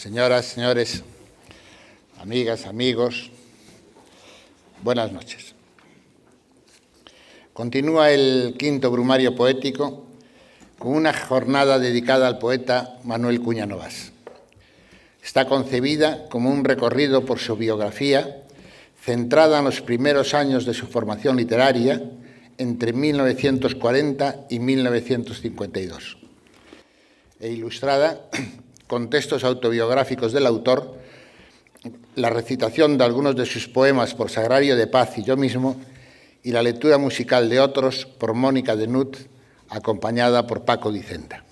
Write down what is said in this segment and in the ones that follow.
Señoras, señores, amigas, amigos, buenas noches. Continúa el quinto brumario poético con una jornada dedicada al poeta Manuel Cuña Novas. Está concebida como un recorrido por su biografía, centrada en los primeros años de su formación literaria, entre 1940 y 1952, e ilustrada con textos autobiográficos del autor, la recitación de algunos de sus poemas por Sagrario de Paz y yo mismo, y la lectura musical de otros por Mónica de Nuth, acompañada por Paco Dicenta.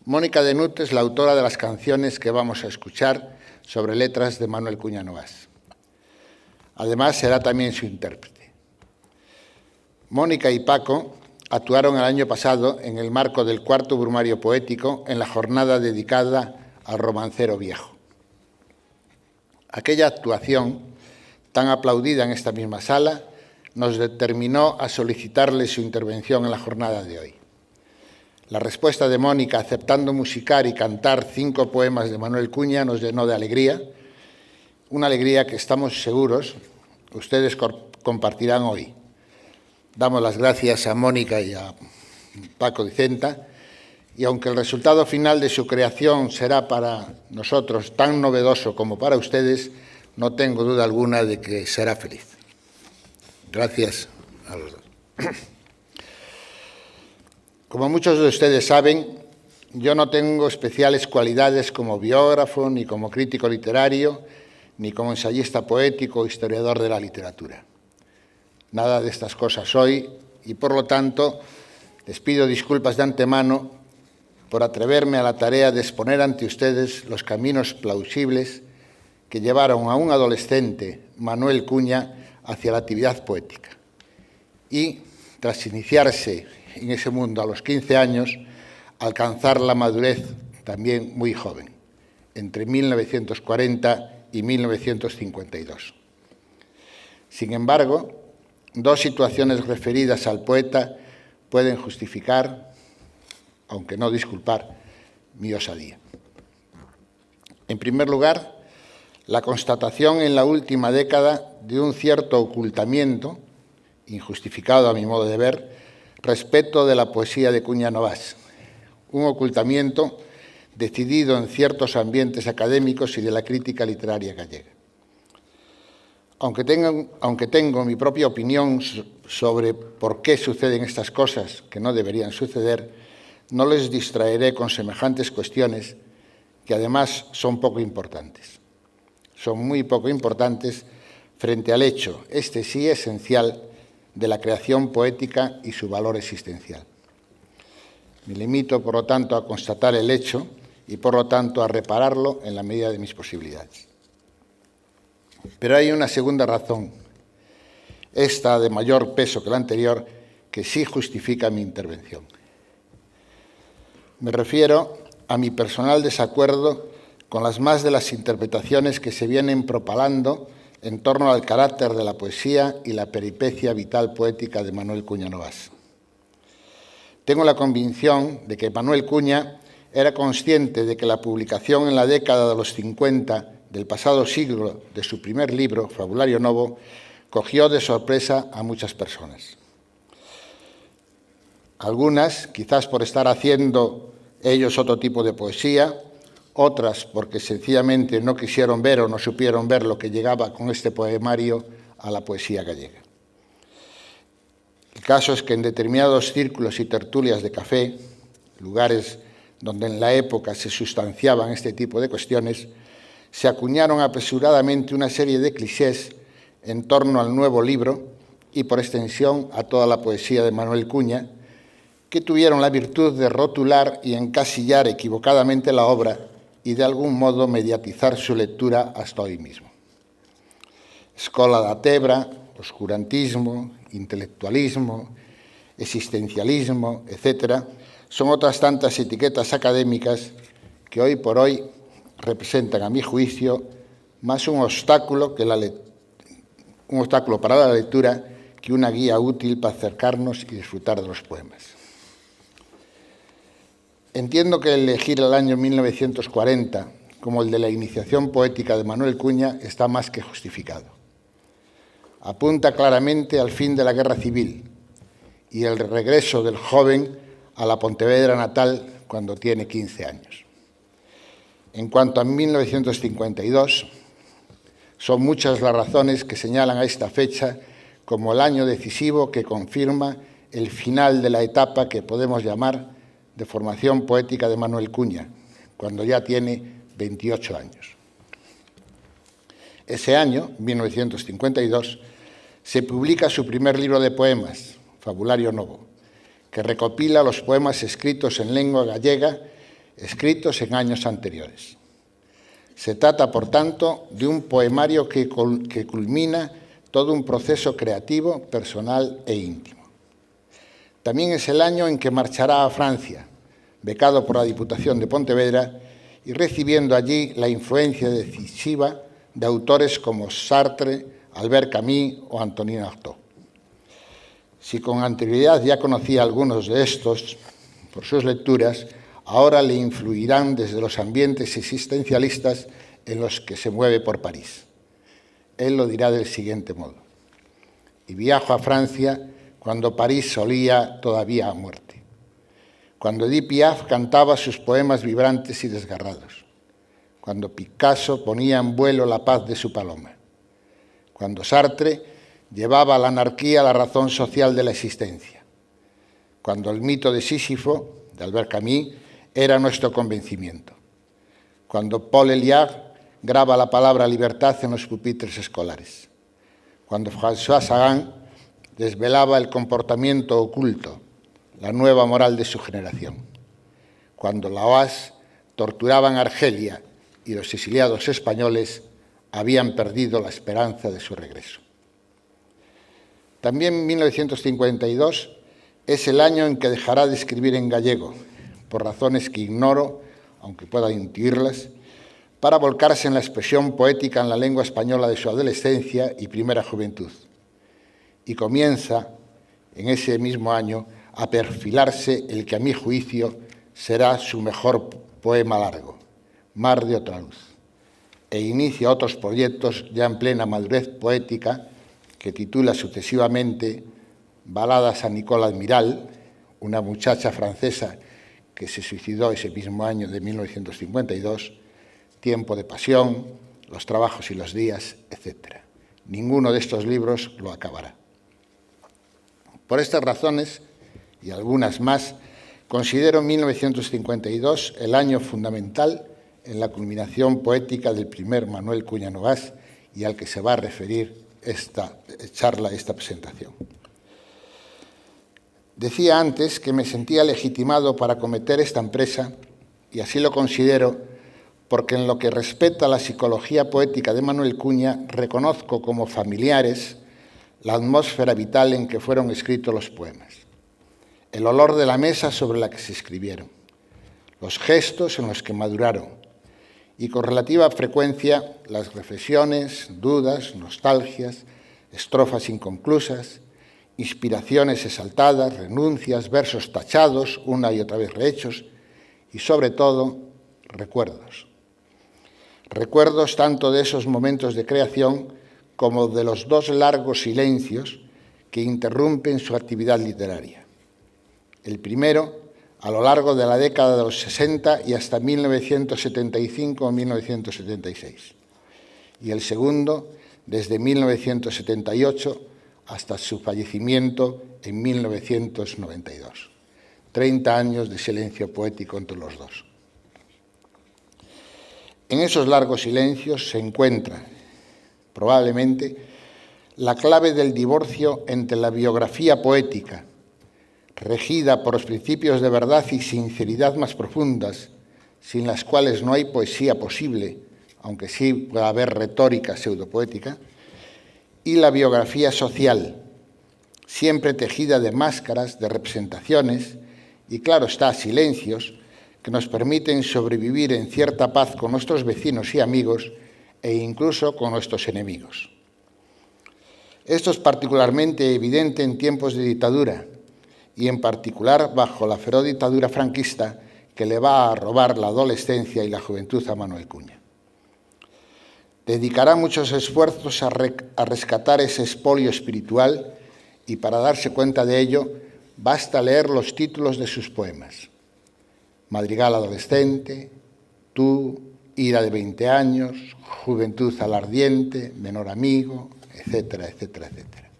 Mónica de Nuth es la autora de las canciones que vamos a escuchar sobre letras de Manuel Cuña Novas. Además, será también su intérprete. Mónica y Paco actuaron el año pasado en el marco del cuarto brumario poético en la jornada dedicada al romancero viejo. Aquella actuación, tan aplaudida en esta misma sala, nos determinó a solicitarle su intervención en la jornada de hoy. La respuesta de Mónica, aceptando musicar y cantar 5 poemas de Manuel Cuña, nos llenó de alegría, una alegría que estamos seguros ustedes compartirán hoy. Damos las gracias a Mónica y a Paco Dicenta, y aunque el resultado final de su creación será para nosotros tan novedoso como para ustedes, no tengo duda alguna de que será feliz. Gracias a los dos. Como muchos de ustedes saben, yo no tengo especiales cualidades como biógrafo, ni como crítico literario, ni como ensayista poético o historiador de la literatura. Nada de estas cosas soy y, por lo tanto, les pido disculpas de antemano por atreverme a la tarea de exponer ante ustedes los caminos plausibles que llevaron a un adolescente, Manuel Cuña, hacia la actividad poética. Y, tras iniciarse en ese mundo a los 15 años, alcanzar la madurez también muy joven, entre 1940 y 1952. Sin embargo, 2 situaciones referidas al poeta pueden justificar, aunque no disculpar, mi osadía. En primer lugar, la constatación en la última década de un cierto ocultamiento, injustificado a mi modo de ver, respecto de la poesía de Cuña Novas. Un ocultamiento decidido en ciertos ambientes académicos y de la crítica literaria gallega. Aunque tengo mi propia opinión sobre por qué suceden estas cosas que no deberían suceder, no les distraeré con semejantes cuestiones que además son poco importantes. Son muy poco importantes frente al hecho, este sí esencial, de la creación poética y su valor existencial. Me limito, por lo tanto, a constatar el hecho y, por lo tanto, a repararlo en la medida de mis posibilidades. Pero hay una segunda razón, esta de mayor peso que la anterior, que sí justifica mi intervención. Me refiero a mi personal desacuerdo con las más de las interpretaciones que se vienen propalando en torno al carácter de la poesía y la peripecia vital poética de Manuel Cuña Novas. Tengo la convicción de que Manuel Cuña era consciente de que la publicación en la década de los 50 del pasado siglo de su primer libro, Fabulario Novo, cogió de sorpresa a muchas personas. Algunas, quizás por estar haciendo ellos otro tipo de poesía, otras porque sencillamente no quisieron ver o no supieron ver lo que llegaba con este poemario a la poesía gallega. El caso es que en determinados círculos y tertulias de café, lugares donde en la época se sustanciaban este tipo de cuestiones, se acuñaron apresuradamente una serie de clichés en torno al nuevo libro y, por extensión, a toda la poesía de Manuel Cuña, que tuvieron la virtud de rotular y encasillar equivocadamente la obra y, de algún modo, mediatizar su lectura hasta hoy mismo. Escola da Tebra, oscurantismo, intelectualismo, existencialismo, etc., son otras tantas etiquetas académicas que hoy por hoy representan, a mi juicio, más un obstáculo para la lectura que una guía útil para acercarnos y disfrutar de los poemas. Entiendo que elegir el año 1940 como el de la iniciación poética de Manuel Cuña está más que justificado. Apunta claramente al fin de la Guerra Civil y el regreso del joven a la Pontevedra natal cuando tiene 15 años. En cuanto a 1952, son muchas las razones que señalan a esta fecha como el año decisivo que confirma el final de la etapa que podemos llamar de formación poética de Manuel Cuña, cuando ya tiene 28 años. Ese año, 1952, se publica su primer libro de poemas, Fabulario Novo, que recopila los poemas escritos en lengua gallega, escritos en años anteriores. Se trata, por tanto, de un poemario que culmina todo un proceso creativo, personal e íntimo. También es el año en que marchará a Francia, becado por la Diputación de Pontevedra y recibiendo allí la influencia decisiva de autores como Sartre, Albert Camus o Antonin Artaud. Si con anterioridad ya conocía algunos de estos por sus lecturas, ahora le influirán desde los ambientes existencialistas en los que se mueve por París. Él lo dirá del siguiente modo: y viajo a Francia cuando París olía todavía a muerte, cuando Edith Piaf cantaba sus poemas vibrantes y desgarrados, cuando Picasso ponía en vuelo la paz de su paloma, cuando Sartre llevaba a la anarquía la razón social de la existencia, cuando el mito de Sísifo, de Albert Camus, era nuestro convencimiento, cuando Paul Eluard graba la palabra libertad en los pupitres escolares, cuando François Sagan desvelaba el comportamiento oculto, la nueva moral de su generación, cuando Laois torturaba en Argelia y los exiliados españoles habían perdido la esperanza de su regreso. También 1952 es el año en que dejará de escribir en gallego, por razones que ignoro, aunque pueda intuirlas, para volcarse en la expresión poética en la lengua española de su adolescencia y primera juventud. Y comienza, en ese mismo año, a perfilarse el que a mi juicio será su mejor poema largo, Mar de otra luz, e inicia otros proyectos ya en plena madurez poética que titula sucesivamente Baladas a Nicole Admiral, una muchacha francesa que se suicidó ese mismo año de 1952, Tiempo de pasión, Los trabajos y los días, etc. Ninguno de estos libros lo acabará. Por estas razones, y algunas más, considero 1952 el año fundamental en la culminación poética del primer Manuel Cuña Novas y al que se va a referir esta charla, esta presentación. Decía antes que me sentía legitimado para acometer esta empresa, y así lo considero, porque en lo que respecta a la psicología poética de Manuel Cuña reconozco como familiares la atmósfera vital en que fueron escritos los poemas, el olor de la mesa sobre la que se escribieron, los gestos en los que maduraron y con relativa frecuencia las reflexiones, dudas, nostalgias, estrofas inconclusas, inspiraciones exaltadas, renuncias, versos tachados, una y otra vez rehechos y sobre todo recuerdos. Recuerdos tanto de esos momentos de creación como de los dos largos silencios que interrumpen su actividad literaria. El primero, a lo largo de la década de los 60 y hasta 1975 o 1976. Y el segundo, desde 1978 hasta su fallecimiento en 1992. 30 años de silencio poético entre los dos. En esos largos silencios se encuentra, probablemente, la clave del divorcio entre la biografía poética, regida por los principios de verdad y sinceridad más profundas, sin las cuales no hay poesía posible, aunque sí pueda haber retórica pseudopoética, y la biografía social, siempre tejida de máscaras, de representaciones y, claro está, silencios, que nos permiten sobrevivir en cierta paz con nuestros vecinos y amigos e incluso con nuestros enemigos. Esto es particularmente evidente en tiempos de dictadura y en particular bajo la feroz dictadura franquista que le va a robar la adolescencia y la juventud a Manuel Cuña. Dedicará muchos esfuerzos a rescatar ese expolio espiritual y para darse cuenta de ello basta leer los títulos de sus poemas. Madrigal adolescente, Tú, Ira de 20 años, Juventud al ardiente, Menor amigo, etcétera, etcétera, etcétera.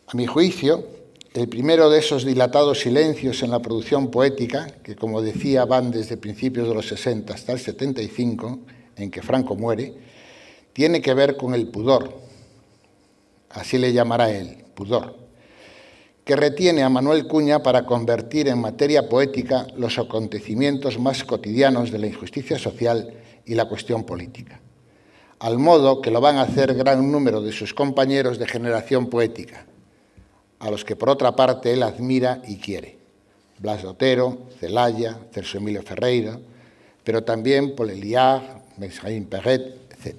A mi juicio, el primero de esos dilatados silencios en la producción poética, que como decía van desde principios de los 60 hasta el 75, en que Franco muere, tiene que ver con el pudor, así le llamará él, pudor, que retiene a Manuel Cuña para convertir en materia poética los acontecimientos más cotidianos de la injusticia social y la cuestión política, al modo que lo van a hacer gran número de sus compañeros de generación poética, a los que por otra parte él admira y quiere: Blas de Otero, Celaya, Celso Emilio Ferreira, pero también Paul Eluard, Benjamin Perret, etc.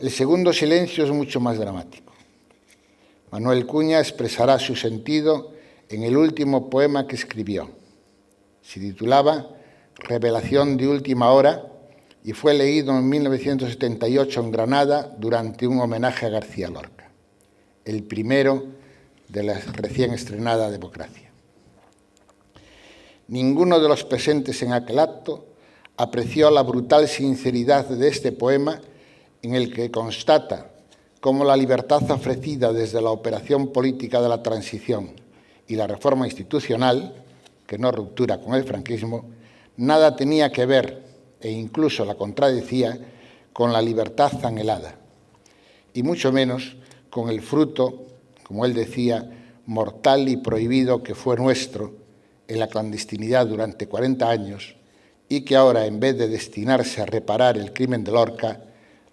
El segundo silencio es mucho más dramático. Manuel Cuña expresará su sentido en el último poema que escribió. Se titulaba Revelación de última hora y fue leído en 1978 en Granada durante un homenaje a García Lorca, el primero de la recién estrenada democracia. Ninguno de los presentes en aquel acto apreció la brutal sinceridad de este poema, en el que constata cómo la libertad ofrecida desde la operación política de la transición y la reforma institucional, que no ruptura con el franquismo, nada tenía que ver, e incluso la contradecía, con la libertad anhelada, y mucho menos con el fruto, como él decía, mortal y prohibido que fue nuestro en la clandestinidad durante 40 años y que ahora, en vez de destinarse a reparar el crimen de Lorca,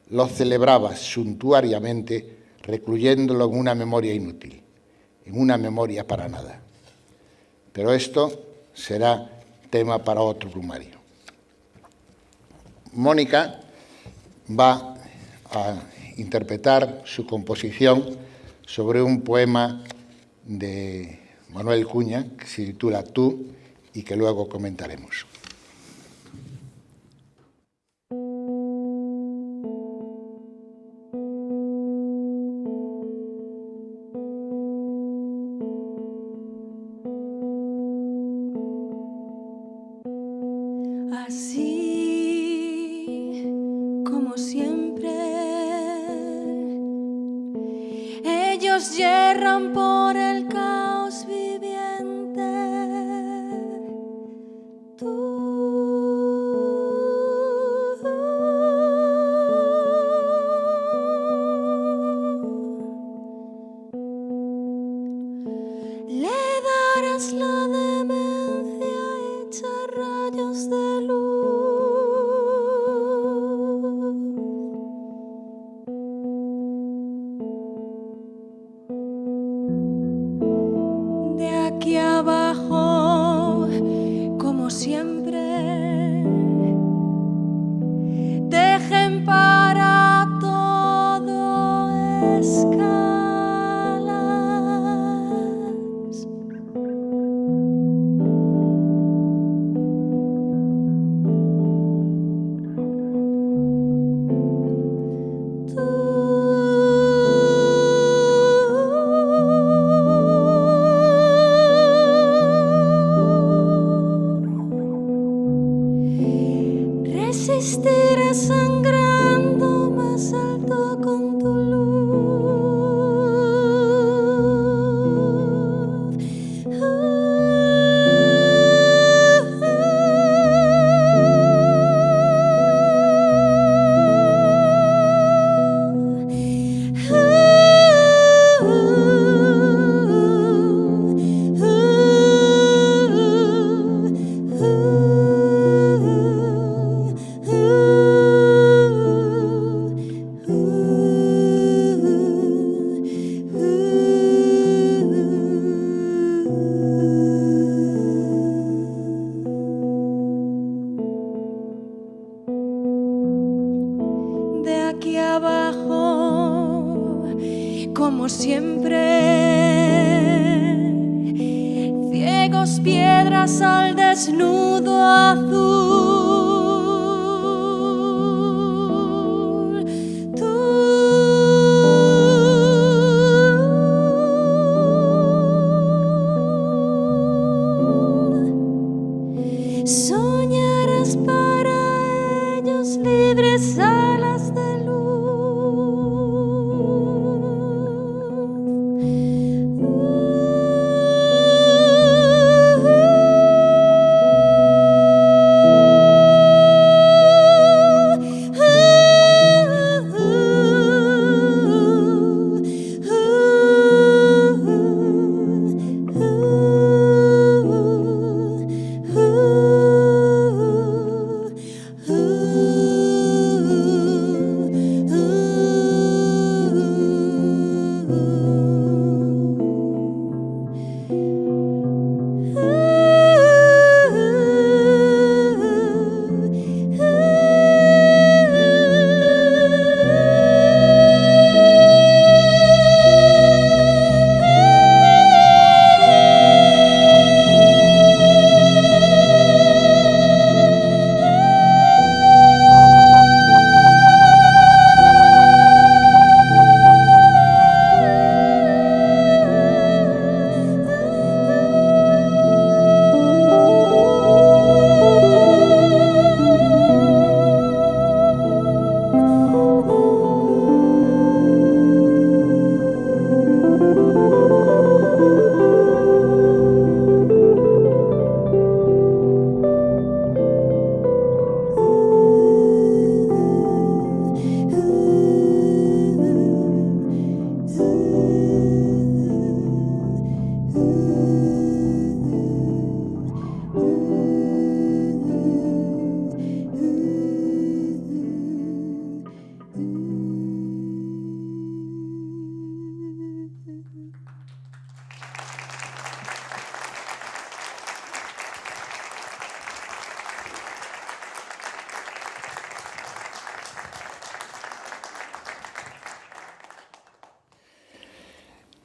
lo celebraba suntuariamente recluyéndolo en una memoria inútil, en una memoria para nada. Pero esto será tema para otro plumario. Mónica va a interpretar su composición sobre un poema de Manuel Cuña que se titula Tú y que luego comentaremos. Así como siempre, ellos yerran por el caos viviente. Tú le darás la demencia hecha rayos de luz. De aquí abajo, como siempre, dejen para todo escalas. Resistiré sangrando más alto con tu luz. De aquí abajo, como siempre, ciego huecos, piedras al desnudo azul. Soñarás para ellos libres alas de luz.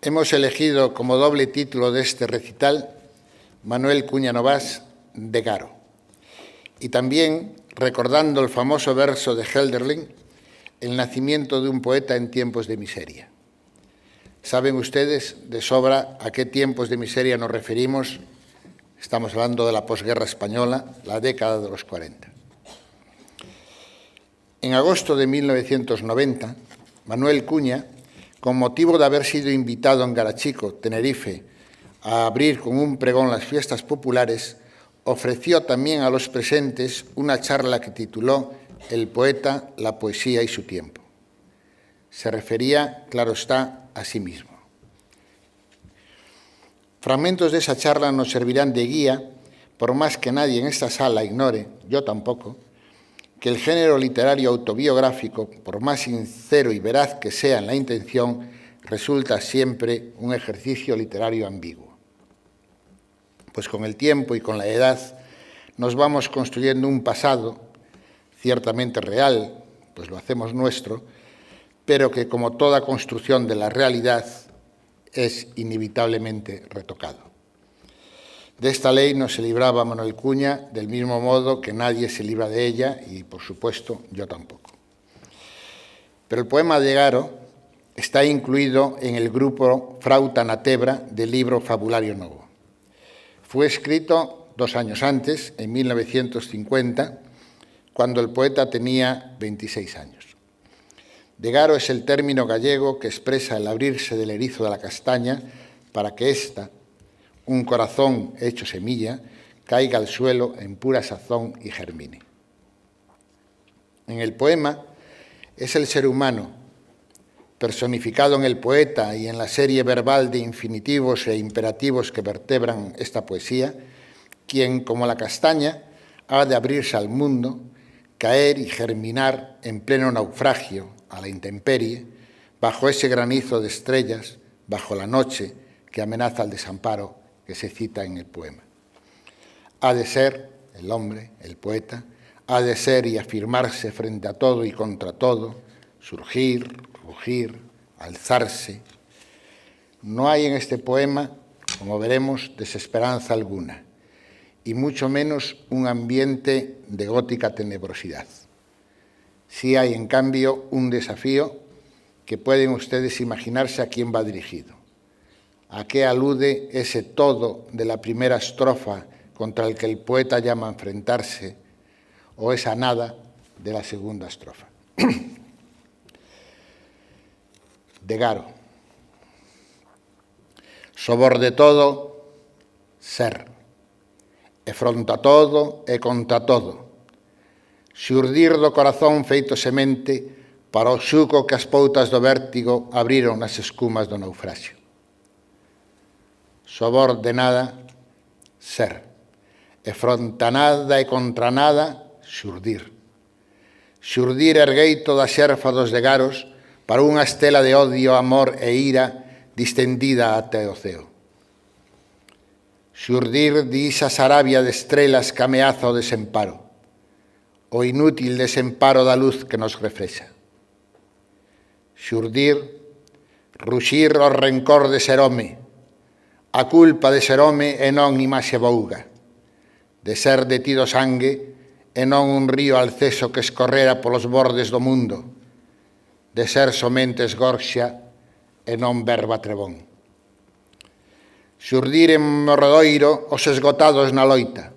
Hemos elegido como doble título de este recital Manuel Cuña Novás, de Garo. Y también, recordando el famoso verso de Hölderlin, el nacimiento de un poeta en tiempos de miseria. Saben ustedes de sobra a qué tiempos de miseria nos referimos. Estamos hablando de la posguerra española, la década de los 40. En agosto de 1990, Manuel Cuña, con motivo de haber sido invitado en Garachico, Tenerife, a abrir con un pregón las fiestas populares, ofreció también a los presentes una charla que tituló El poeta, la poesía y su tiempo. Se refería, claro está, a sí mismo. Fragmentos de esa charla nos servirán de guía, por más que nadie en esta sala ignore, yo tampoco, que el género literario autobiográfico, por más sincero y veraz que sea en la intención, resulta siempre un ejercicio literario ambiguo. Pues con el tiempo y con la edad nos vamos construyendo un pasado, ciertamente real, pues lo hacemos nuestro, pero que como toda construcción de la realidad es inevitablemente retocado. De esta ley no se libraba Manuel Cuña del mismo modo que nadie se libra de ella y, por supuesto, yo tampoco. Pero el poema de Garo está incluido en el grupo Frauta na Tebra del libro Fabulario Novo. Fue escrito 2 años antes, en 1950, cuando el poeta tenía 26 años. De Garo es el término gallego que expresa el abrirse del erizo de la castaña para que ésta, un corazón hecho semilla, caiga al suelo en pura sazón y germine. En el poema es el ser humano, personificado en el poeta y en la serie verbal de infinitivos e imperativos que vertebran esta poesía, quien, como la castaña, ha de abrirse al mundo, caer y germinar en pleno naufragio, a la intemperie, bajo ese granizo de estrellas, bajo la noche que amenaza el desamparo que se cita en el poema. Ha de ser, el hombre, el poeta, ha de ser y afirmarse frente a todo y contra todo, surgir, rugir, alzarse. No hay en este poema, como veremos, desesperanza alguna, y mucho menos un ambiente de gótica tenebrosidad. Sí hay, en cambio, un desafío que pueden ustedes imaginarse a quién va dirigido. ¿A qué alude ese todo de la primera estrofa contra el que el poeta llama a enfrentarse, o esa nada de la segunda estrofa? De Garo. Sobor de todo, ser. E fronta todo e contra todo. Xurdir do corazón feito semente para o xugo que as poutas do vértigo abriron nas escumas do naufraxio. Sobor de nada, ser. E fronta nada e contra nada, xurdir. Xurdir ergueito da xerfa dos legaros para unha estela de odio, amor e ira distendida até o ceo. Xurdir de isa sarabia de estrelas que ameaza o desemparo, o inútil desemparo da luz que nos refrexa. Xurdir, ruxir o rencor de ser home, a culpa de ser home e non imaxe bouga, de ser detido sangue e non un río alceso que escorrera polos bordes do mundo, de ser somente esgorxa e non verba trebón. Xurdir en morredoiro os esgotados na loita,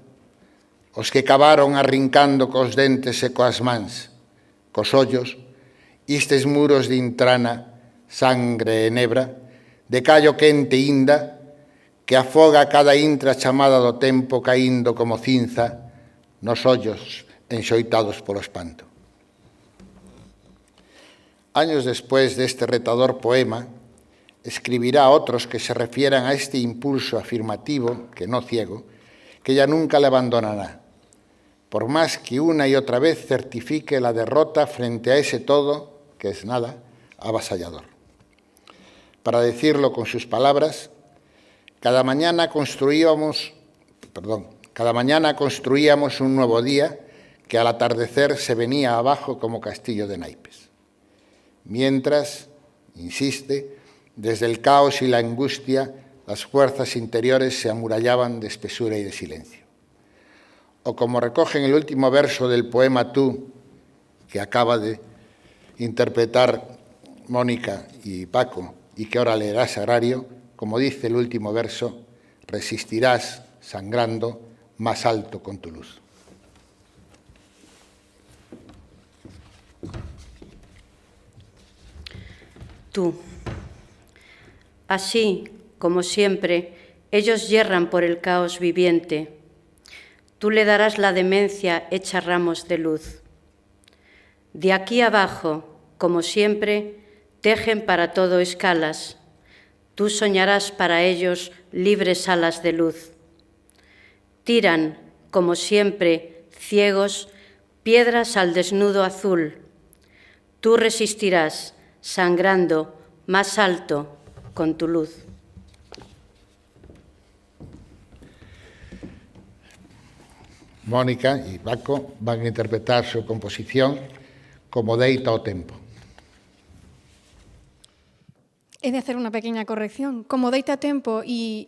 os que cavaron arrincando cos dentes e coas mans, cos ollos, istes muros de intrana, sangre e nebra, de callo quente inda, que afoga cada intra chamada do tempo caindo como cinza nos ollos enxoitados polo espanto. Años después de este retador poema, escribirá otros que se refieran a este impulso afirmativo, que no ciego, que ya nunca le abandonará, por más que una y otra vez certifique la derrota frente a ese todo, que es nada, avasallador. Para decirlo con sus palabras, cada mañana construíamos un nuevo día que al atardecer se venía abajo como castillo de naipes. Mientras, insiste, desde el caos y la angustia, las fuerzas interiores se amurallaban de espesura y de silencio. O como recoge en el último verso del poema Tú, que acaba de interpretar Mónica y Paco, y que ahora leerá Sagrario, como dice el último verso, resistirás sangrando más alto con tu luz. Tú. Así, como siempre, ellos yerran por el caos viviente. Tú le darás la demencia hecha ramos de luz. De aquí abajo, como siempre, tejen para todo escalas. Tú soñarás para ellos libres alas de luz. Tiran, como siempre, ciegos, piedras al desnudo azul. Tú resistirás, sangrando, más alto, con tu luz. Mónica y Paco van a interpretar su composición como Deita o Tempo. He de hacer unha pequeña corrección. Como Deita Tempo e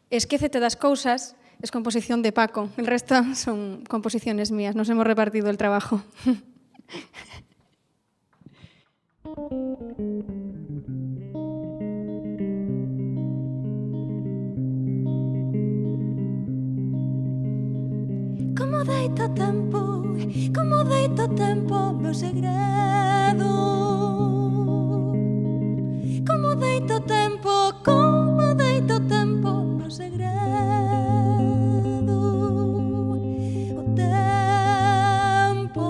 Esquécete das cousas es composición de Paco. El resto son composiciones mías. Nos hemos repartido el trabajo. Como deito tempo, meu segredo. Como deito tempo, meu segredo. O tempo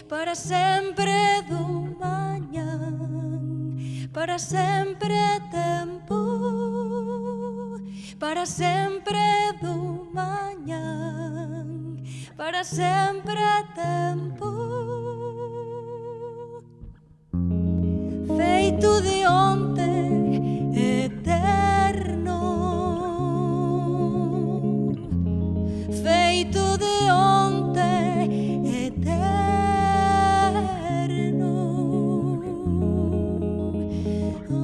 para sempre do mañán, para sempre tempo, para sempre do mañán, para sempre tempo. Feito de onte eterno, feito de onte eterno. Oh,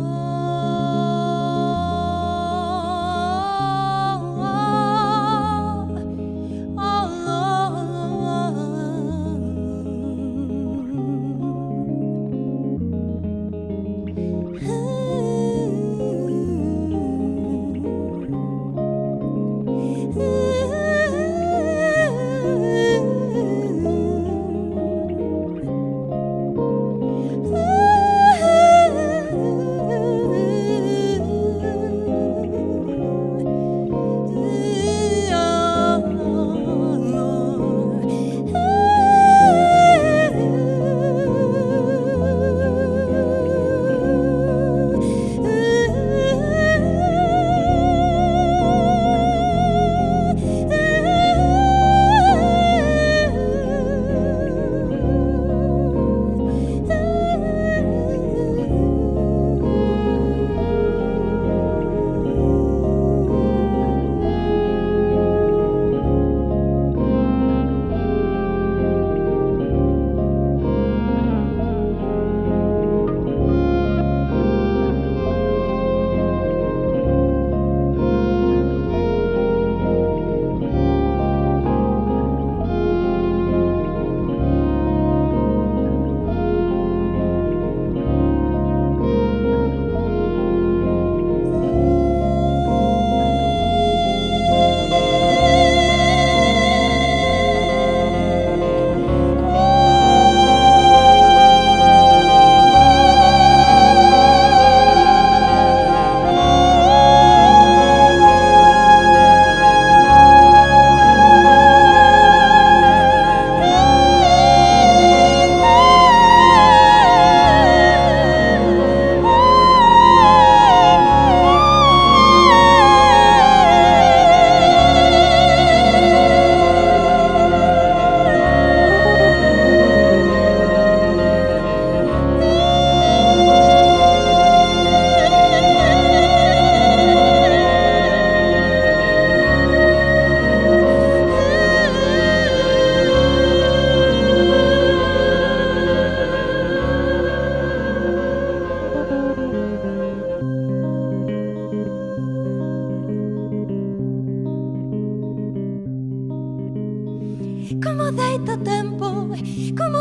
como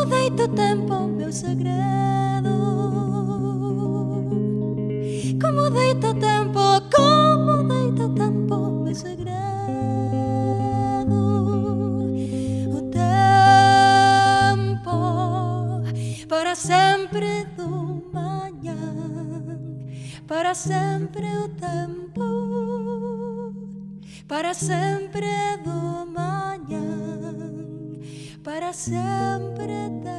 deita tempo meu segredo. Como deita tempo meu segredo. O tempo para sempre do mañán, para sempre o tempo, para sempre do mañán, para sempre tempo.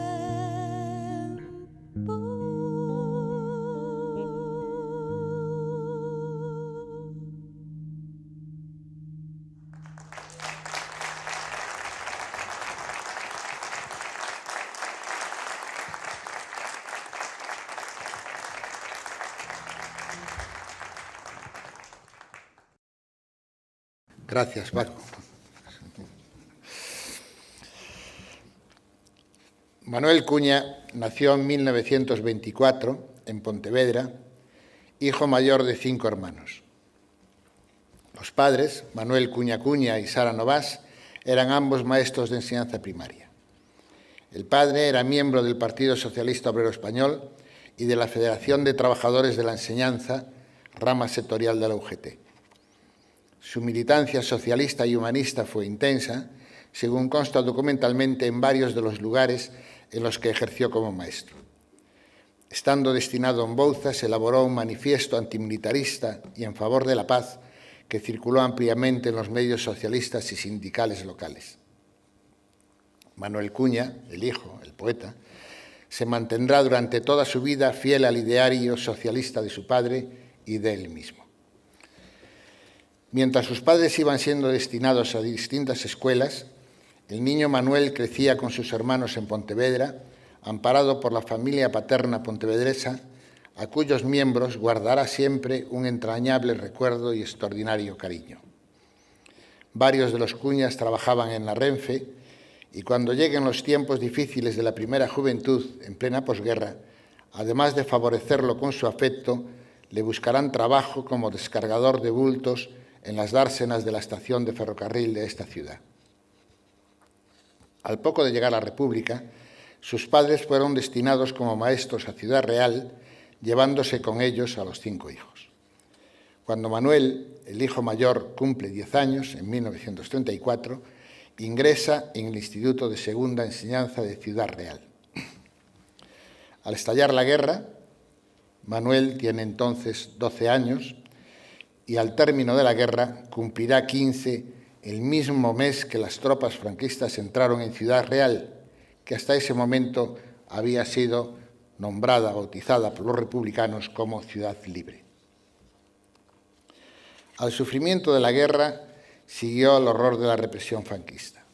Gracias, Paco. Manuel Cuña nació en 1924 en Pontevedra, hijo mayor de 5 hermanos. Los padres, Manuel Cuña Cuña y Sara Novás, eran ambos maestros de enseñanza primaria. El padre era miembro del Partido Socialista Obrero Español y de la Federación de Trabajadores de la Enseñanza, rama sectorial de la UGT. Su militancia socialista y humanista fue intensa, según consta documentalmente en varios de los lugares en los que ejerció como maestro. Estando destinado en Bouzas, elaboró un manifiesto antimilitarista y en favor de la paz que circuló ampliamente en los medios socialistas y sindicales locales. Manuel Cuña, el hijo, el poeta, se mantendrá durante toda su vida fiel al ideario socialista de su padre y de él mismo. Mientras sus padres iban siendo destinados a distintas escuelas, el niño Manuel crecía con sus hermanos en Pontevedra, amparado por la familia paterna pontevedresa, a cuyos miembros guardará siempre un entrañable recuerdo y extraordinario cariño. Varios de los Cuñas trabajaban en la Renfe y cuando lleguen los tiempos difíciles de la primera juventud, en plena posguerra, además de favorecerlo con su afecto, le buscarán trabajo como descargador de bultos en las dársenas de la estación de ferrocarril de esta ciudad. Al poco de llegar a la República, sus padres fueron destinados como maestros a Ciudad Real, llevándose con ellos a los 5 hijos. Cuando Manuel, el hijo mayor, cumple 10 años, en 1934, ingresa en el Instituto de Segunda Enseñanza de Ciudad Real. Al estallar la guerra, Manuel tiene entonces 12 años y al término de la guerra cumplirá 15 el mismo mes que las tropas franquistas entraron en Ciudad Real, que hasta ese momento había sido nombrada, bautizada por los republicanos como Ciudad Libre. Al sufrimiento de la guerra siguió el horror de la represión franquista.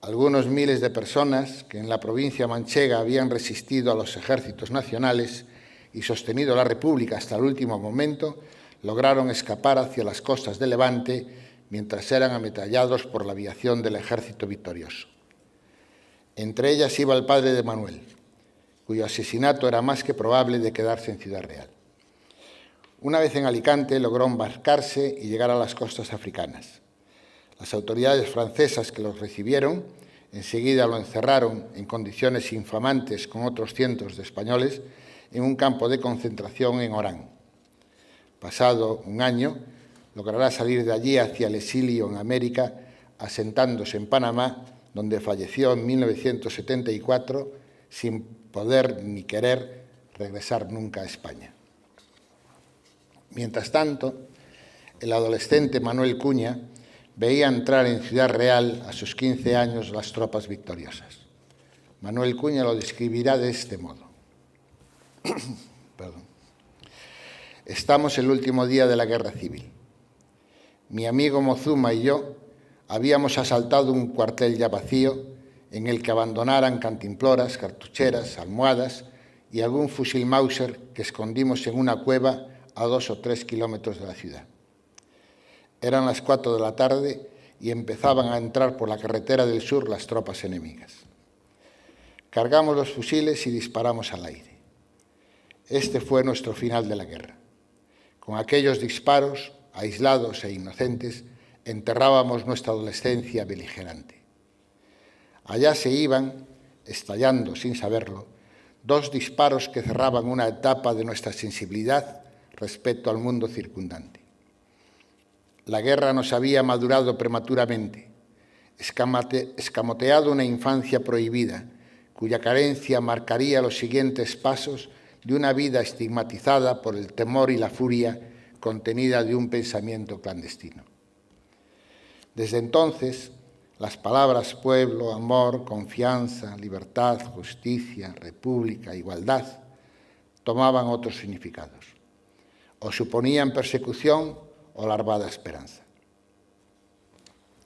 Algunos miles de personas que en la provincia manchega habían resistido a los ejércitos nacionales y sostenido la República hasta el último momento, lograron escapar hacia las costas de Levante mientras eran ametrallados por la aviación del ejército victorioso. Entre ellas iba el padre de Manuel, cuyo asesinato era más que probable de quedarse en Ciudad Real. Una vez en Alicante logró embarcarse y llegar a las costas africanas. Las autoridades francesas que los recibieron enseguida lo encerraron en condiciones infamantes con otros cientos de españoles en un campo de concentración en Orán. Pasado un año, logrará salir de allí hacia el exilio en América, asentándose en Panamá, donde falleció en 1974, sin poder ni querer regresar nunca a España. Mientras tanto, el adolescente Manuel Cuña veía entrar en Ciudad Real a sus 15 años las tropas victoriosas. Manuel Cuña lo describirá de este modo. Estamos el último día de la guerra civil. Mi amigo Mozuma y yo habíamos asaltado un cuartel ya vacío en el que abandonaran cantimploras, cartucheras, almohadas y algún fusil Mauser que escondimos en una cueva a 2 o 3 kilómetros de la ciudad. Eran las 4 de la tarde y empezaban a entrar por la carretera del sur las tropas enemigas. Cargamos los fusiles y disparamos al aire. Este fue nuestro final de la guerra. Con aquellos disparos, aislados e inocentes, enterrábamos nuestra adolescencia beligerante. Allá se iban, estallando sin saberlo, dos disparos que cerraban una etapa de nuestra sensibilidad respecto al mundo circundante. La guerra nos había madurado prematuramente, escamoteado una infancia prohibida, cuya carencia marcaría los siguientes pasos de una vida estigmatizada por el temor y la furia contenida de un pensamiento clandestino. Desde entonces, las palabras pueblo, amor, confianza, libertad, justicia, república, igualdad, tomaban otros significados, o suponían persecución o larvada esperanza.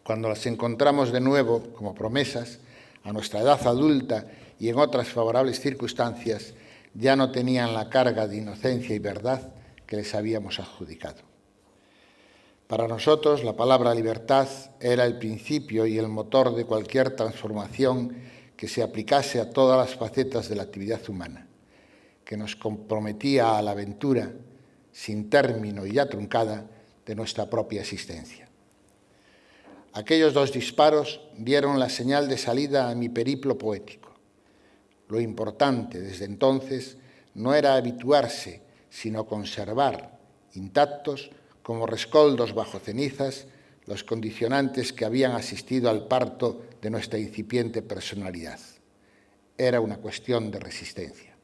Cuando las encontramos de nuevo como promesas, a nuestra edad adulta y en otras favorables circunstancias, ya no tenían la carga de inocencia y verdad que les habíamos adjudicado. Para nosotros, la palabra libertad era el principio y el motor de cualquier transformación que se aplicase a todas las facetas de la actividad humana, que nos comprometía a la aventura, sin término y ya truncada, de nuestra propia existencia. Aquellos dos disparos dieron la señal de salida a mi periplo poético. Lo importante desde entonces no era habituarse, sino conservar intactos, como rescoldos bajo cenizas, los condicionantes que habían asistido al parto de nuestra incipiente personalidad. Era una cuestión de resistencia.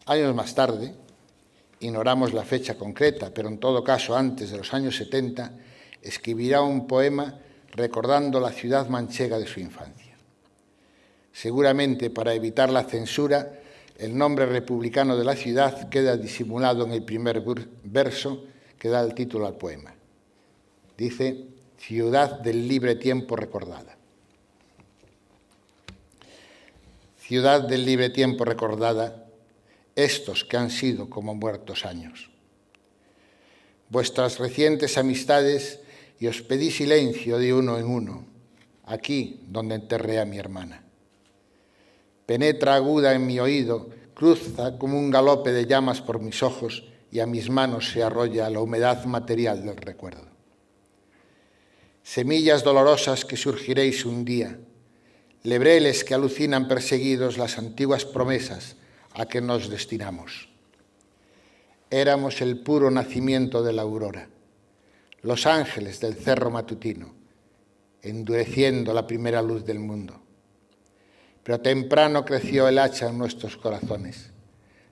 Años más tarde, ignoramos la fecha concreta, pero en todo caso antes de los años 70, escribirá un poema recordando la ciudad manchega de su infancia. Seguramente para evitar la censura, el nombre republicano de la ciudad queda disimulado en el primer verso que da el título al poema. Dice, Ciudad del libre tiempo recordada. Ciudad del libre tiempo recordada, estos que han sido como muertos años. Vuestras recientes amistades, y os pedí silencio de uno en uno, aquí donde enterré a mi hermana. Penetra aguda en mi oído, cruza como un galope de llamas por mis ojos y a mis manos se arrolla la humedad material del recuerdo. Semillas dolorosas que surgiréis un día, lebreles que alucinan perseguidos las antiguas promesas a que nos destinamos. Éramos el puro nacimiento de la aurora, los ángeles del cerro matutino, endureciendo la primera luz del mundo. Pero temprano creció el hacha en nuestros corazones,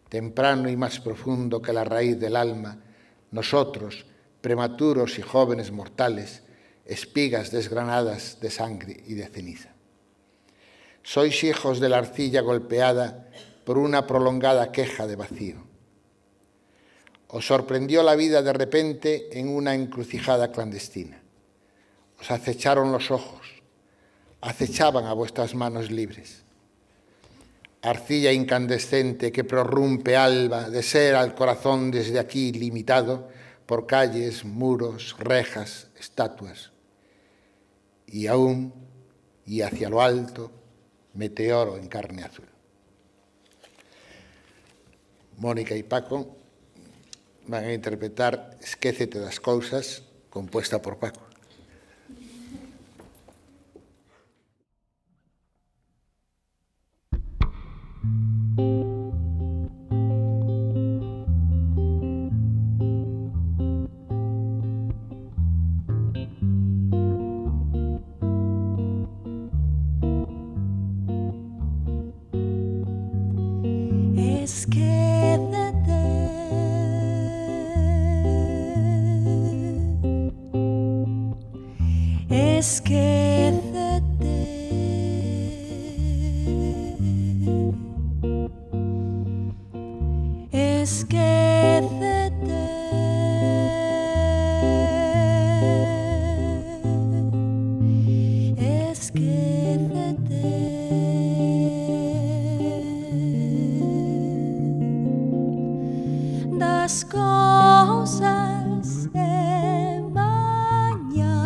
temprano y más profundo que la raíz del alma, nosotros, prematuros y jóvenes mortales, espigas desgranadas de sangre y de ceniza. Sois hijos de la arcilla golpeada por una prolongada queja de vacío. Os sorprendió la vida de repente en una encrucijada clandestina. Os acecharon los ojos, acechaban a vuestras manos libres. Arcilla incandescente que prorrumpe alba de ser al corazón desde aquí limitado por calles, muros, rejas, estatuas. Y aún, y hacia lo alto, meteoro en carne azul. Mónica y Paco van a interpretar Esquécete das cousas, compuesta por Paco. Das cousas de mañá.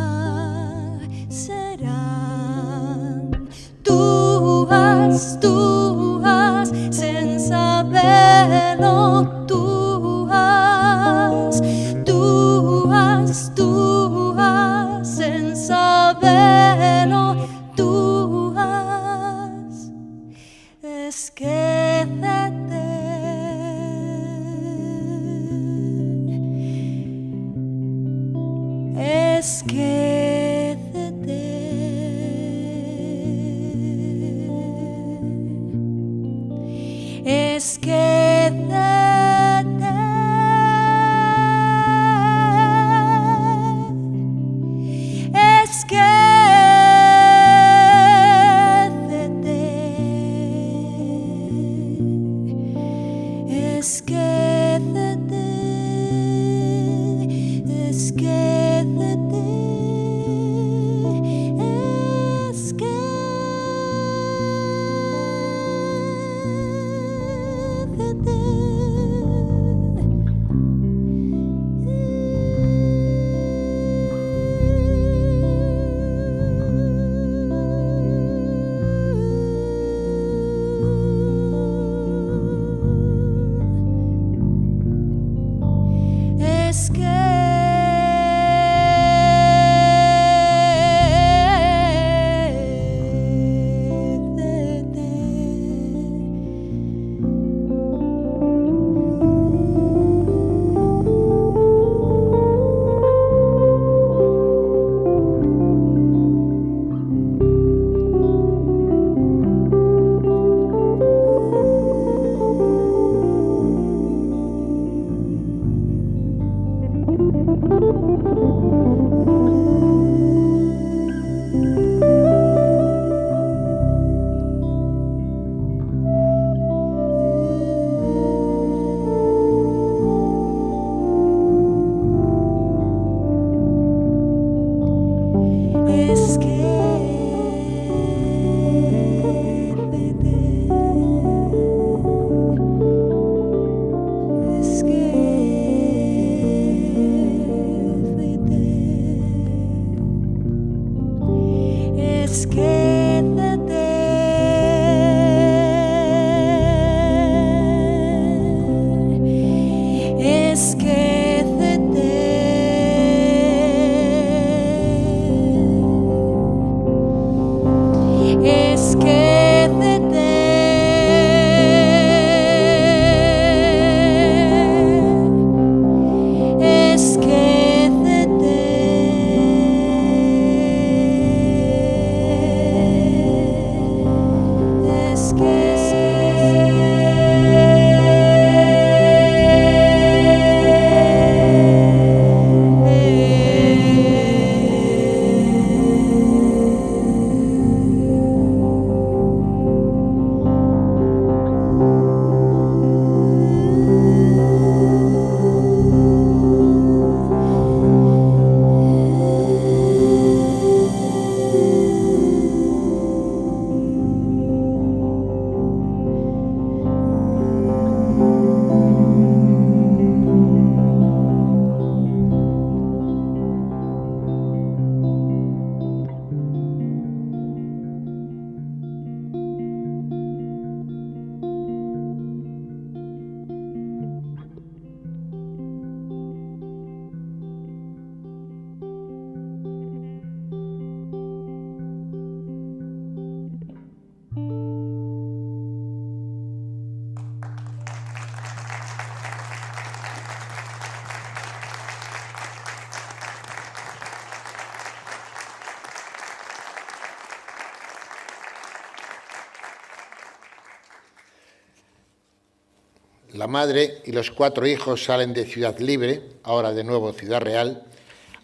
La madre y los 4 hijos salen de Ciudad Libre, ahora de nuevo Ciudad Real,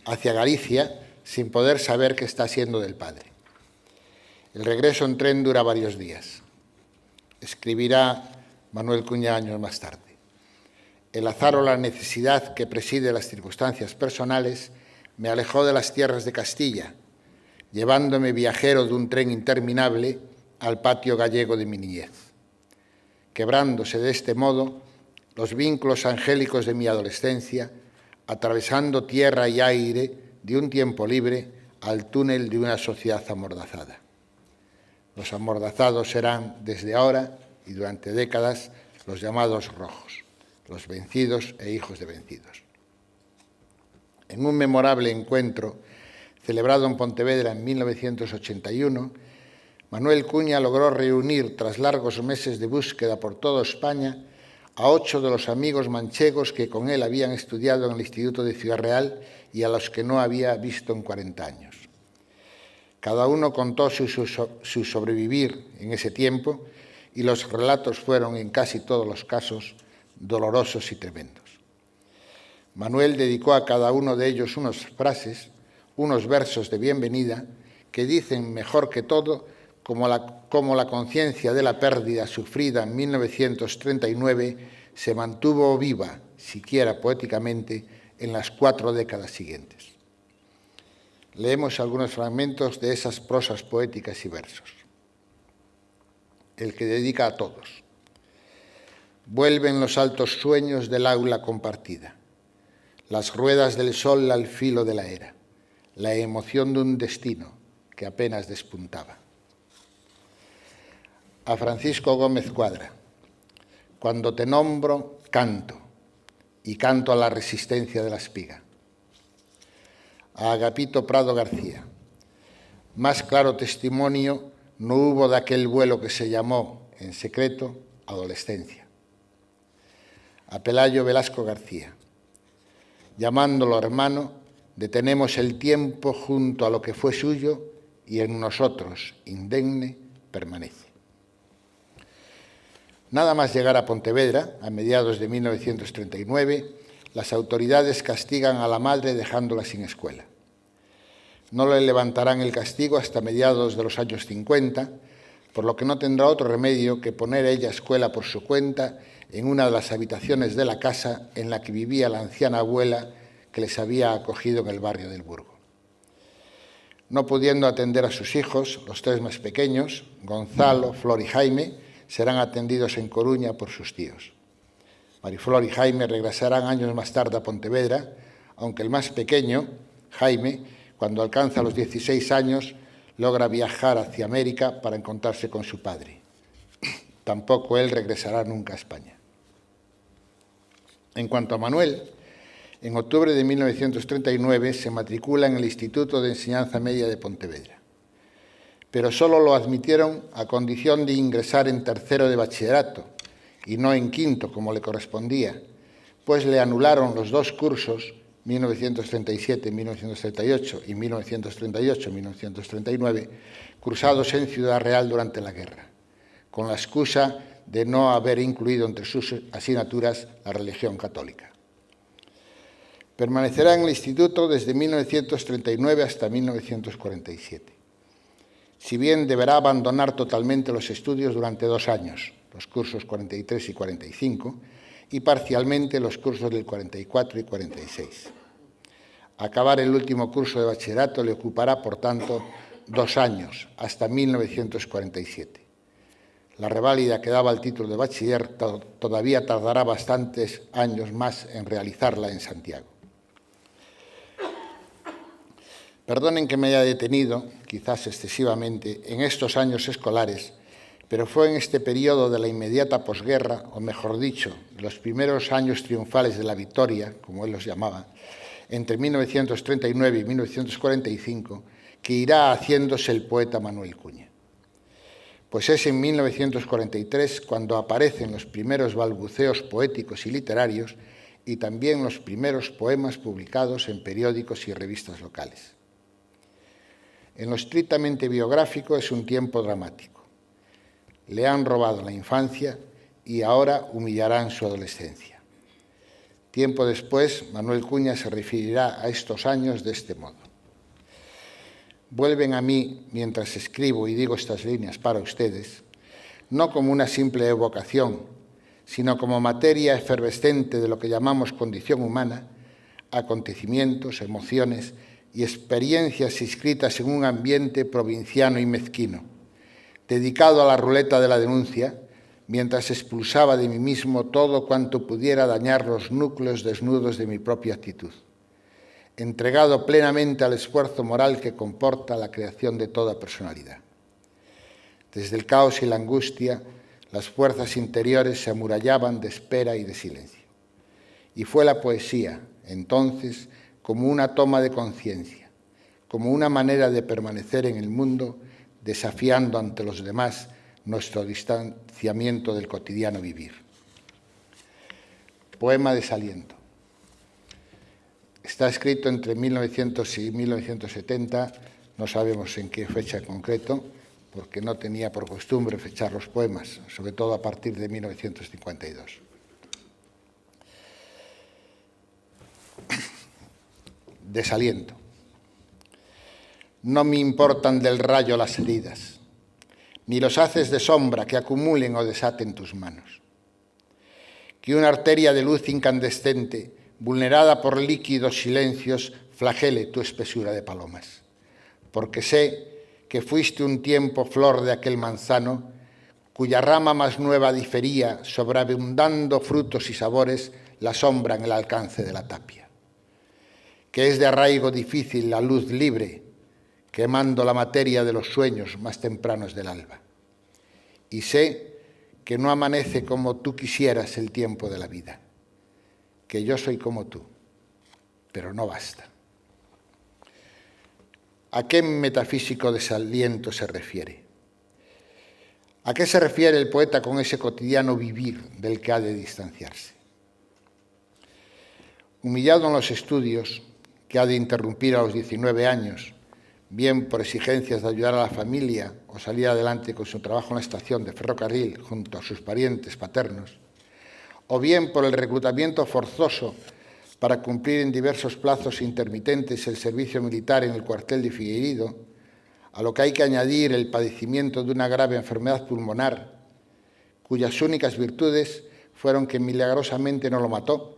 hacia Galicia, sin poder saber qué está siendo del padre. El regreso en tren dura varios días. Escribirá Manuel Cuña años más tarde. El azar o la necesidad que preside las circunstancias personales me alejó de las tierras de Castilla, llevándome viajero de un tren interminable al patio gallego de mi niñez. Quebrándose de este modo los vínculos angélicos de mi adolescencia, atravesando tierra y aire de un tiempo libre al túnel de una sociedad amordazada. Los amordazados serán desde ahora y durante décadas los llamados rojos, los vencidos e hijos de vencidos. En un memorable encuentro celebrado en Pontevedra en 1981, Manuel Cuña logró reunir, tras largos meses de búsqueda por toda España, a 8 de los amigos manchegos que con él habían estudiado en el Instituto de Ciudad Real y a los que no había visto en 40 años. Cada uno contó su sobrevivir en ese tiempo y los relatos fueron, en casi todos los casos, dolorosos y tremendos. Manuel dedicó a cada uno de ellos unas frases, unos versos de bienvenida que dicen mejor que todo cómo la conciencia de la pérdida sufrida en 1939 se mantuvo viva, siquiera poéticamente, en las 4 décadas siguientes. Leemos algunos fragmentos de esas prosas poéticas y versos. El que dedica a todos. Vuelven los altos sueños del aula compartida, las ruedas del sol al filo de la era, la emoción de un destino que apenas despuntaba. A Francisco Gómez Cuadra. Cuando te nombro, canto, y canto a la resistencia de la espiga. A Agapito Prado García. Más claro testimonio no hubo de aquel vuelo que se llamó, en secreto, adolescencia. A Pelayo Velasco García. Llamándolo hermano, detenemos el tiempo junto a lo que fue suyo y en nosotros, indemne, permanece. Nada más llegar a Pontevedra, a mediados de 1939, las autoridades castigan a la madre dejándola sin escuela. No le levantarán el castigo hasta mediados de los años 50, por lo que no tendrá otro remedio que poner ella escuela por su cuenta en una de las habitaciones de la casa en la que vivía la anciana abuela que les había acogido en el barrio del Burgo. No pudiendo atender a sus hijos, los 3 más pequeños, Gonzalo, Flor y Jaime, serán atendidos en Coruña por sus tíos. Mariflor y Jaime regresarán años más tarde a Pontevedra, aunque el más pequeño, Jaime, cuando alcanza los 16 años, logra viajar hacia América para encontrarse con su padre. Tampoco él regresará nunca a España. En cuanto a Manuel, en octubre de 1939 se matricula en el Instituto de Enseñanza Media de Pontevedra, pero solo lo admitieron a condición de ingresar en 3º de bachillerato y no en 5º como le correspondía, pues le anularon los 2 cursos 1937-1938 y 1938-1939 cursados en Ciudad Real durante la guerra, con la excusa de no haber incluido entre sus asignaturas la religión católica. Permanecerá en el instituto desde 1939 hasta 1947. Si bien deberá abandonar totalmente los estudios durante 2 años, los cursos 43 y 45, y parcialmente los cursos del 44 y 46. Acabar el último curso de bachillerato le ocupará, por tanto, 2 años, hasta 1947. La reválida que daba el título de bachiller todavía tardará bastantes años más en realizarla en Santiago. Perdonen que me haya detenido, quizás excesivamente, en estos años escolares, pero fue en este periodo de la inmediata posguerra, o mejor dicho, de los primeros años triunfales de la victoria, como él los llamaba, entre 1939 y 1945, que irá haciéndose el poeta Manuel Cuña. Pues es en 1943 cuando aparecen los primeros balbuceos poéticos y literarios y también los primeros poemas publicados en periódicos y revistas locales. En lo estrictamente biográfico es un tiempo dramático. Le han robado la infancia y ahora humillarán su adolescencia. Tiempo después, Manuel Cuña se referirá a estos años de este modo. Vuelven a mí, mientras escribo y digo estas líneas para ustedes, no como una simple evocación, sino como materia efervescente de lo que llamamos condición humana, acontecimientos, emociones y experiencias inscritas en un ambiente provinciano y mezquino, dedicado a la ruleta de la denuncia, mientras expulsaba de mí mismo todo cuanto pudiera dañar los núcleos desnudos de mi propia actitud, entregado plenamente al esfuerzo moral que comporta la creación de toda personalidad. Desde el caos y la angustia, las fuerzas interiores se amurallaban de espera y de silencio. Y fue la poesía, entonces, como una toma de conciencia, como una manera de permanecer en el mundo, desafiando ante los demás nuestro distanciamiento del cotidiano vivir. Poema Desaliento. Está escrito entre 1900 y 1970, no sabemos en qué fecha en concreto, porque no tenía por costumbre fechar los poemas, sobre todo a partir de 1952. Desaliento. No me importan del rayo las heridas, ni los haces de sombra que acumulen o desaten tus manos. Que una arteria de luz incandescente, vulnerada por líquidos silencios, flagele tu espesura de palomas. Porque sé que fuiste un tiempo flor de aquel manzano, cuya rama más nueva difería, sobreabundando frutos y sabores, la sombra en el alcance de la tapia. Que es de arraigo difícil la luz libre, quemando la materia de los sueños más tempranos del alba. Y sé que no amanece como tú quisieras el tiempo de la vida, que yo soy como tú, pero no basta. ¿A qué metafísico desaliento se refiere? ¿A qué se refiere el poeta con ese cotidiano vivir del que ha de distanciarse? Humillado en los estudios, que ha de interrumpir a los 19 años, bien por exigencias de ayudar a la familia o salir adelante con su trabajo en la estación de ferrocarril junto a sus parientes paternos, o bien por el reclutamiento forzoso para cumplir en diversos plazos intermitentes el servicio militar en el cuartel de Figueiredo, a lo que hay que añadir el padecimiento de una grave enfermedad pulmonar, cuyas únicas virtudes fueron que milagrosamente no lo mató,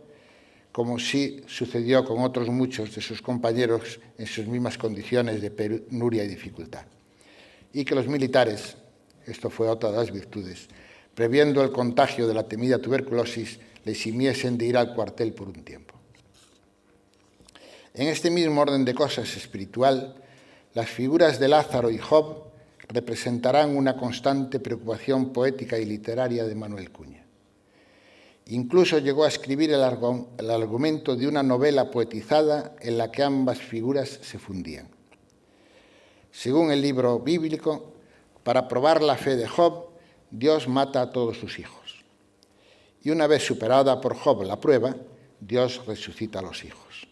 como sí sucedió con otros muchos de sus compañeros en sus mismas condiciones de penuria y dificultad. Y que los militares, esto fue otra de las virtudes, previendo el contagio de la temida tuberculosis, le eximiesen de ir al cuartel por un tiempo. En este mismo orden de cosas espiritual, las figuras de Lázaro y Job representarán una constante preocupación poética y literaria de Manuel Cuña. Incluso llegó a escribir el argumento de una novela poetizada en la que ambas figuras se fundían. Según el libro bíblico, para probar la fe de Job, Dios mata a todos sus hijos. Y una vez superada por Job la prueba, Dios resucita a los hijos.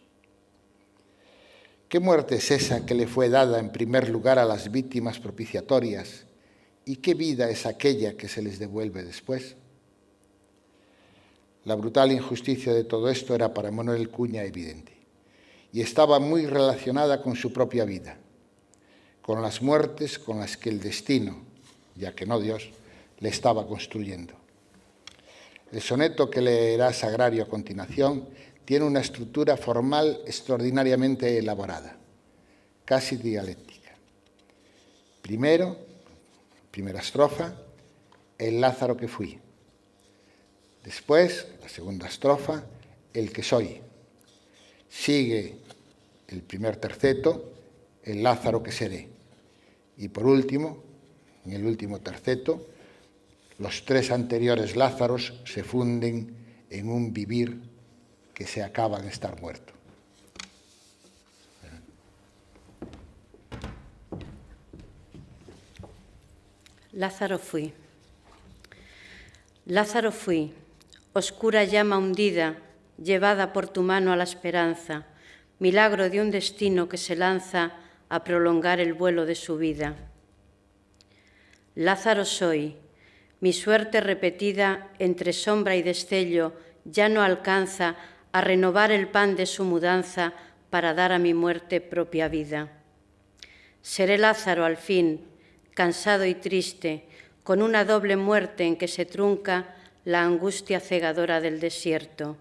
¿Qué muerte es esa que le fue dada en primer lugar a las víctimas propiciatorias? ¿Y qué vida es aquella que se les devuelve después? La brutal injusticia de todo esto era para Manuel Cuña evidente y estaba muy relacionada con su propia vida, con las muertes con las que el destino, ya que no Dios, le estaba construyendo. El soneto que leerá Sagrario a continuación tiene una estructura formal extraordinariamente elaborada, casi dialéctica. Primera estrofa, el Lázaro que fui. Después, la segunda estrofa, el que soy. Sigue el primer terceto, el Lázaro que seré. Y por último, en el último terceto, los tres anteriores Lázaros se funden en un vivir que se acaba de estar muerto. Lázaro fui. Lázaro fui, oscura llama hundida, llevada por tu mano a la esperanza, milagro de un destino que se lanza a prolongar el vuelo de su vida. Lázaro soy, mi suerte repetida entre sombra y destello ya no alcanza a renovar el pan de su mudanza para dar a mi muerte propia vida. Seré Lázaro al fin, cansado y triste, con una doble muerte en que se trunca la angustia cegadora del desierto.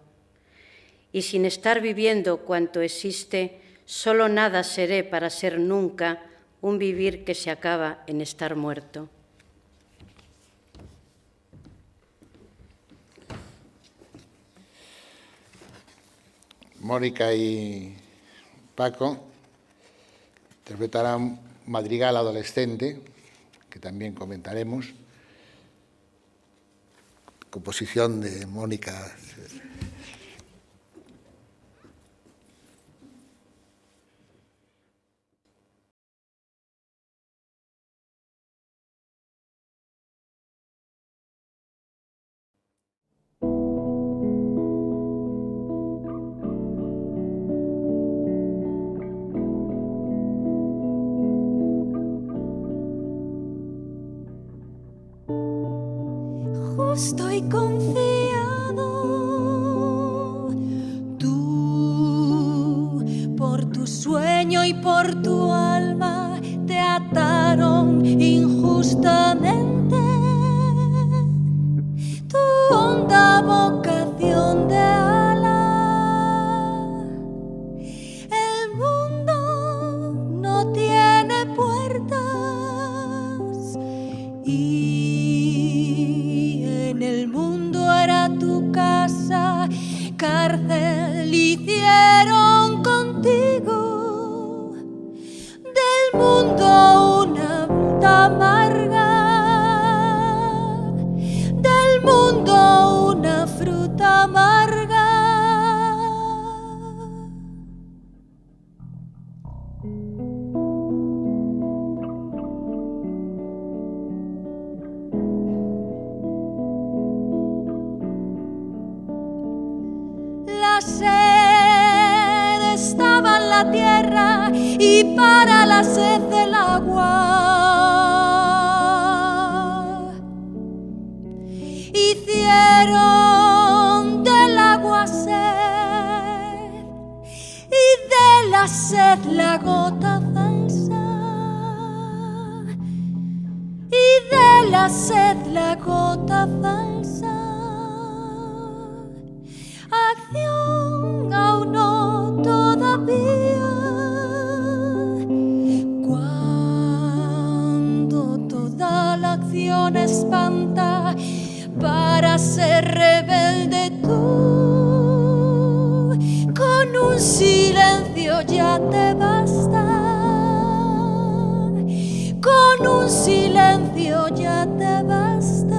Y sin estar viviendo cuanto existe, solo nada seré para ser nunca un vivir que se acaba en estar muerto. Mónica y Paco interpretarán Madrigal adolescente, que también comentaremos, composición de Mónica. estoy confiado. Tú, por tu sueño y por tu alma, te ataron injustamente. Tu honda vocación de ala. El mundo no tiene puertas y en el mundo era tu casa. Cárcel hicieron contigo. Del mundo una fruta amarga. Del mundo una fruta amarga. La sed estaba en la tierra y para la sed del agua hicieron del agua sed y de la sed la gota falsa y de la sed la gota falsa. Acción aún no todavía. Cuando toda la acción espanta para ser rebelde tú, con un silencio ya te basta. Con un silencio ya te basta.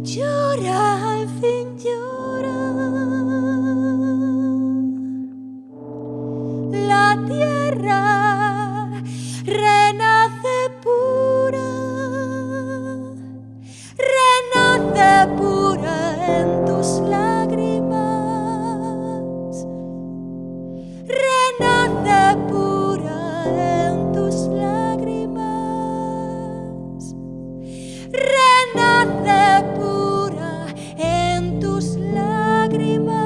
Llora, al fin llora. La tierra renace pura. Renace pura en tus lágrimas. Renace pura en tus lágrimas. Renace pura en tus lágrimas.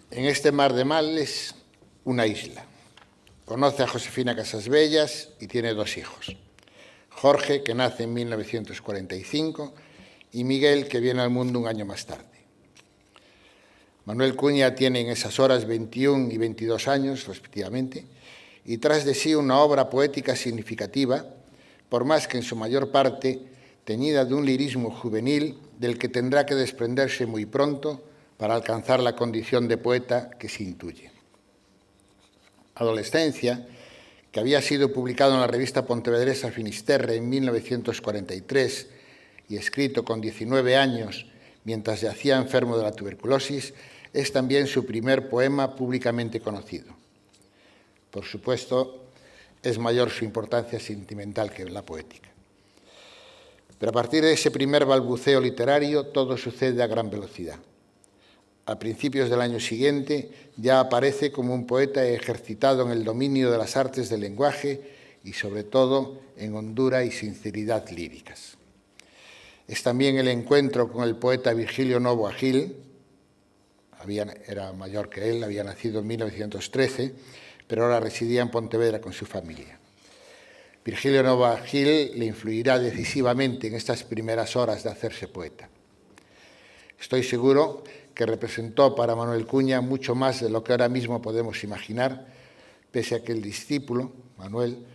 En este mar de males, una isla. Conoce a Josefina Casasbellas y tiene 2 hijos. Jorge, que nace en 1945, y Miguel, que viene al mundo un año más tarde. Manuel Cuña tiene en esas horas 21 y 22 años, respectivamente, y tras de sí una obra poética significativa, por más que en su mayor parte teñida de un lirismo juvenil del que tendrá que desprenderse muy pronto para alcanzar la condición de poeta que se intuye. Adolescencia, que había sido publicado en la revista pontevedresa Finisterre en 1943 y escrito con 19 años mientras yacía enfermo de la tuberculosis, es también su primer poema públicamente conocido. Por supuesto, es mayor su importancia sentimental que la poética. Pero a partir de ese primer balbuceo literario, todo sucede a gran velocidad. A principios del año siguiente ya aparece como un poeta ejercitado en el dominio de las artes del lenguaje y sobre todo en hondura y sinceridad líricas. Es también el encuentro con el poeta Virgilio Novoa Gil, era mayor que él, había nacido en 1913, pero ahora residía en Pontevedra con su familia. Virgilio Novoa Gil le influirá decisivamente en estas primeras horas de hacerse poeta. Estoy seguro que representó para Manuel Cuña mucho más de lo que ahora mismo podemos imaginar, pese a que el discípulo, Manuel,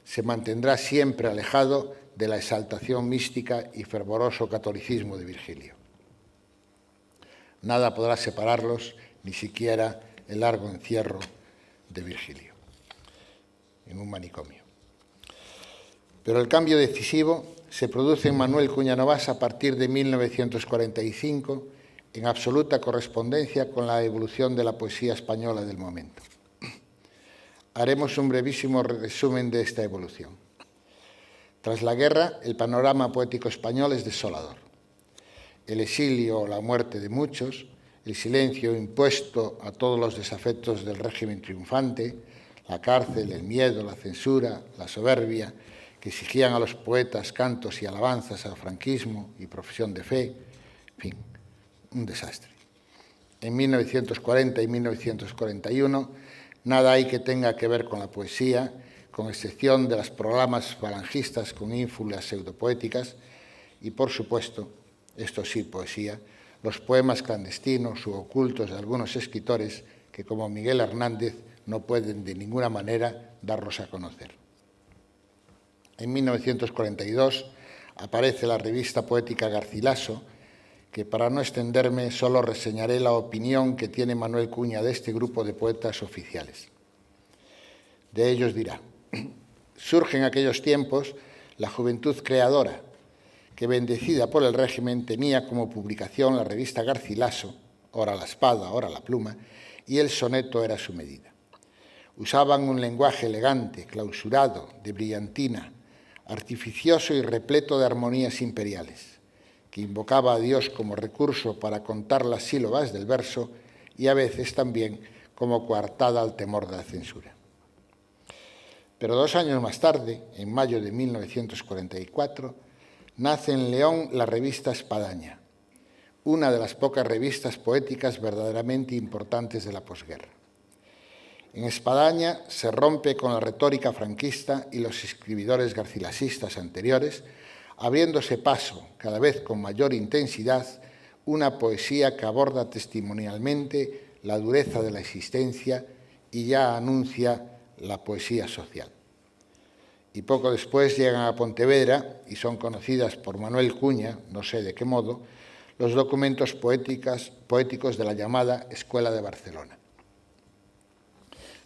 se mantendrá siempre alejado de la exaltación mística y fervoroso catolicismo de Virgilio. Nada podrá separarlos, ni siquiera el largo encierro de Virgilio en un manicomio. Pero el cambio decisivo se produce en Manuel Cuña Novas a partir de 1945, en absoluta correspondencia con la evolución de la poesía española del momento. Haremos un brevísimo resumen de esta evolución. Tras la guerra, el panorama poético español es desolador. El exilio o la muerte de muchos, el silencio impuesto a todos los desafectos del régimen triunfante, la cárcel, el miedo, la censura, la soberbia, que exigían a los poetas cantos y alabanzas al franquismo y profesión de fe, en fin, un desastre. En 1940 y 1941, nada hay que tenga que ver con la poesía, con excepción de los programas falangistas con ínfulas pseudopoéticas y, por supuesto, esto sí, poesía, los poemas clandestinos u ocultos de algunos escritores que, como Miguel Hernández, no pueden de ninguna manera darlos a conocer. En 1942 aparece la revista poética Garcilaso, que para no extenderme solo reseñaré la opinión que tiene Manuel Cuña de este grupo de poetas oficiales. De ellos dirá: surge en aquellos tiempos la juventud creadora, que bendecida por el régimen tenía como publicación la revista Garcilaso, ora la espada, ora la pluma, y el soneto era su medida. Usaban un lenguaje elegante, clausurado, de brillantina, artificioso y repleto de armonías imperiales, que invocaba a Dios como recurso para contar las sílabas del verso y a veces también como coartada al temor de la censura. Pero 2 años más tarde, en mayo de 1944, nace en León la revista Espadaña, una de las pocas revistas poéticas verdaderamente importantes de la posguerra. En Espadaña se rompe con la retórica franquista y los escribidores garcilasistas anteriores, abriéndose paso, cada vez con mayor intensidad, una poesía que aborda testimonialmente la dureza de la existencia y ya anuncia la poesía social. Y poco después llegan a Pontevedra, y son conocidas por Manuel Cuña, no sé de qué modo, los documentos poéticos de la llamada Escuela de Barcelona.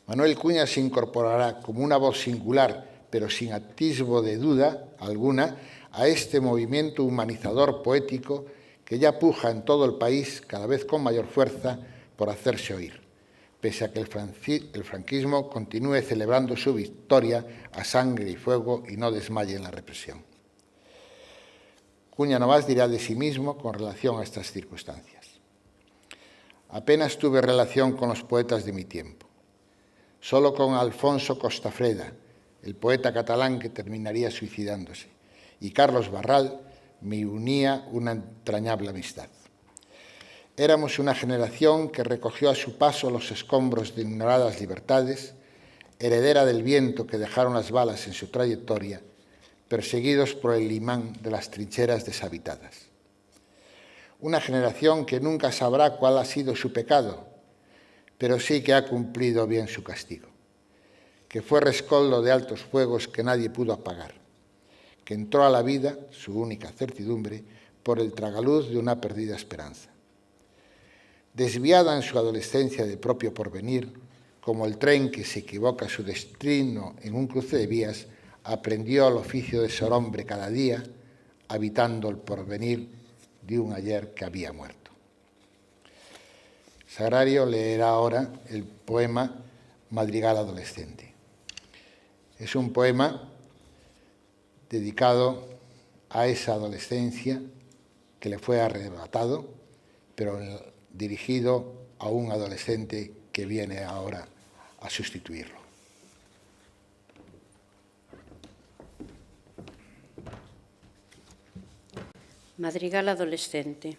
Manuel Cuña se incorporará como una voz singular, pero sin atisbo de duda alguna, a este movimiento humanizador poético que ya puja en todo el país, cada vez con mayor fuerza, por hacerse oír, pese a que el franquismo continúe celebrando su victoria a sangre y fuego y no desmaye en la represión. Cuña Novas dirá de sí mismo con relación a estas circunstancias: apenas tuve relación con los poetas de mi tiempo. Solo con Alfonso Costafreda, el poeta catalán que terminaría suicidándose, y Carlos Barral me unía una entrañable amistad. Éramos una generación que recogió a su paso los escombros de ignoradas libertades, heredera del viento que dejaron las balas en su trayectoria, perseguidos por el imán de las trincheras deshabitadas. Una generación que nunca sabrá cuál ha sido su pecado, pero sí que ha cumplido bien su castigo, que fue rescoldo de altos fuegos que nadie pudo apagar, que entró a la vida, su única certidumbre, por el tragaluz de una perdida esperanza. Desviada en su adolescencia de propio porvenir, como el tren que se equivoca su destino en un cruce de vías, aprendió el oficio de ser hombre cada día, habitando el porvenir de un ayer que había muerto. Sagrario leerá ahora el poema Madrigal adolescente. Es un poema dedicado a esa adolescencia que le fue arrebatado, pero dirigido a un adolescente que viene ahora a sustituirlo. Madrigal adolescente.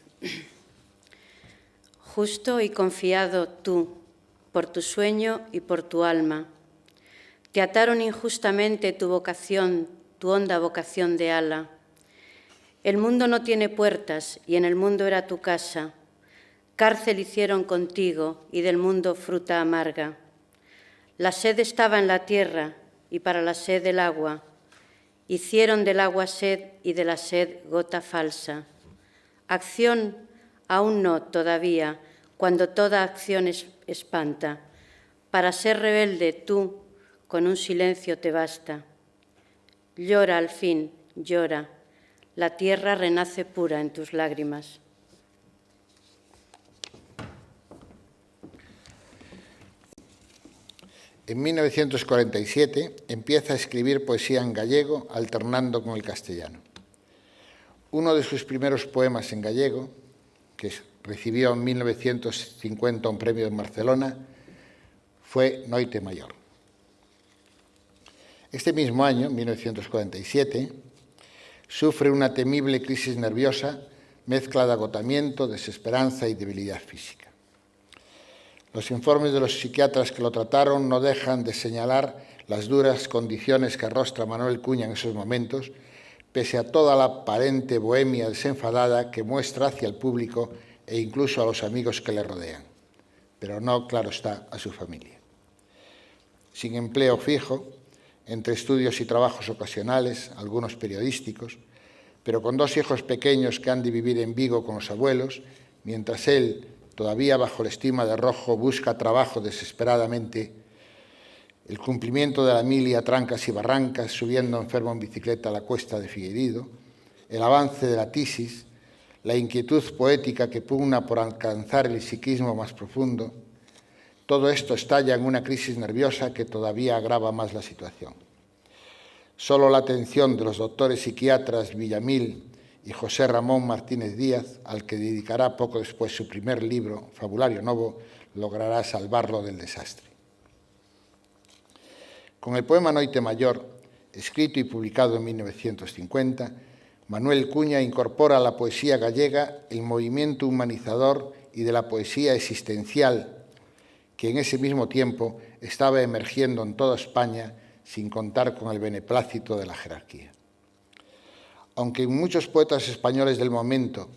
Justo y confiado tú, por tu sueño y por tu alma. Te ataron injustamente tu vocación, tu honda vocación de ala. El mundo no tiene puertas y en el mundo era tu casa. Cárcel hicieron contigo y del mundo fruta amarga. La sed estaba en la tierra y para la sed el agua. Hicieron del agua sed y de la sed gota falsa. Acción aún no todavía, cuando toda acción espanta. Para ser rebelde tú, con un silencio te basta. Llora al fin, llora. La tierra renace pura en tus lágrimas. En 1947 empieza a escribir poesía en gallego, alternando con el castellano. Uno de sus primeros poemas en gallego, que recibió en 1950 un premio en Barcelona, fue Noite Maior. Este mismo año, 1947, sufre una temible crisis nerviosa, mezcla de agotamiento, desesperanza y debilidad física. Los informes de los psiquiatras que lo trataron no dejan de señalar las duras condiciones que arrostra Manuel Cuña en esos momentos, pese a toda la aparente bohemia desenfadada que muestra hacia el público e incluso a los amigos que le rodean, pero no, claro está, a su familia. Sin empleo fijo, entre estudios y trabajos ocasionales, algunos periodísticos, pero con 2 hijos pequeños que han de vivir en Vigo con los abuelos, mientras él, todavía bajo la estima de Rojo, busca trabajo desesperadamente, el cumplimiento de la mili a trancas y barrancas, subiendo enfermo en bicicleta a la cuesta de Figueiredo, el avance de la tisis, la inquietud poética que pugna por alcanzar el psiquismo más profundo, todo esto estalla en una crisis nerviosa que todavía agrava más la situación. Solo la atención de los doctores psiquiatras Villamil y José Ramón Martínez Díaz, al que dedicará poco después su primer libro, Fabulario Novo, logrará salvarlo del desastre. Con el poema Noite Maior, escrito y publicado en 1950, Manuel Cuña incorpora a la poesía gallega el movimiento humanizador y de la poesía existencial que en ese mismo tiempo estaba emergiendo en toda España sin contar con el beneplácito de la jerarquía. Aunque en muchos poetas españoles del momento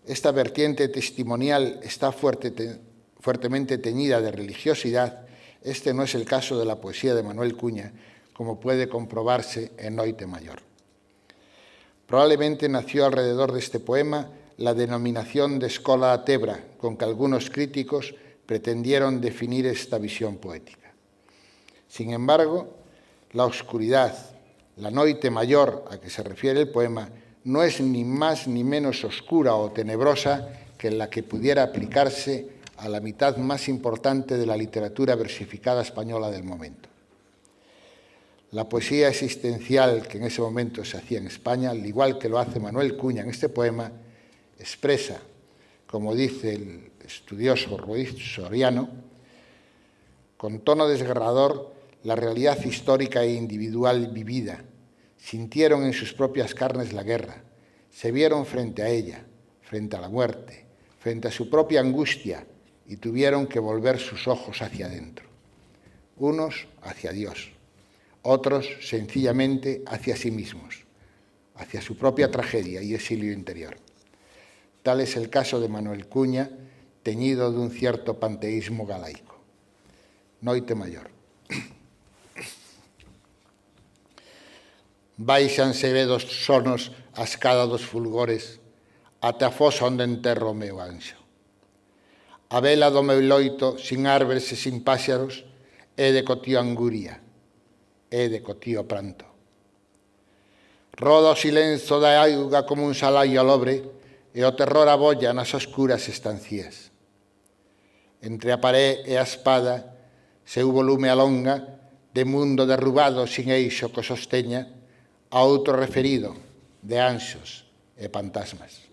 esta vertiente testimonial está fuertemente teñida de religiosidad, este no es el caso de la poesía de Manuel Cuña, como puede comprobarse en Noite Maior. Probablemente nació alrededor de este poema la denominación de escola a tebra, con que algunos críticos pretendieron definir esta visión poética. Sin embargo, la oscuridad, la Noite Maior a que se refiere el poema, no es ni más ni menos oscura o tenebrosa que la que pudiera aplicarse a la mitad más importante de la literatura versificada española del momento. La poesía existencial que en ese momento se hacía en España, al igual que lo hace Manuel Cuña en este poema, expresa, como dice el estudioso Ruiz Soriano, con tono desgarrador la realidad histórica e individual vivida. Sintieron en sus propias carnes la guerra, se vieron frente a ella, frente a la muerte, frente a su propia angustia y tuvieron que volver sus ojos hacia adentro. Unos hacia Dios, otros sencillamente hacia sí mismos, hacia su propia tragedia y exilio interior. Tal es el caso de Manuel Cuña, teñido de un cierto panteísmo galaico. Noite Maior. Baixanse vedos sonos a escada dos fulgores ate a fosa onde enterro o meu anxo. A vela do meu loito, sin árbores e sin páxaros, é de cotío anguria, é de cotío pranto. Roda o silenzo da auga como un salaio alobre, e o terror abolla nas oscuras estancías. Entre a paré e a espada, seu volume alonga, de mundo derrubado sin eixo que sosteña, a outro referido de anxos e fantasmas.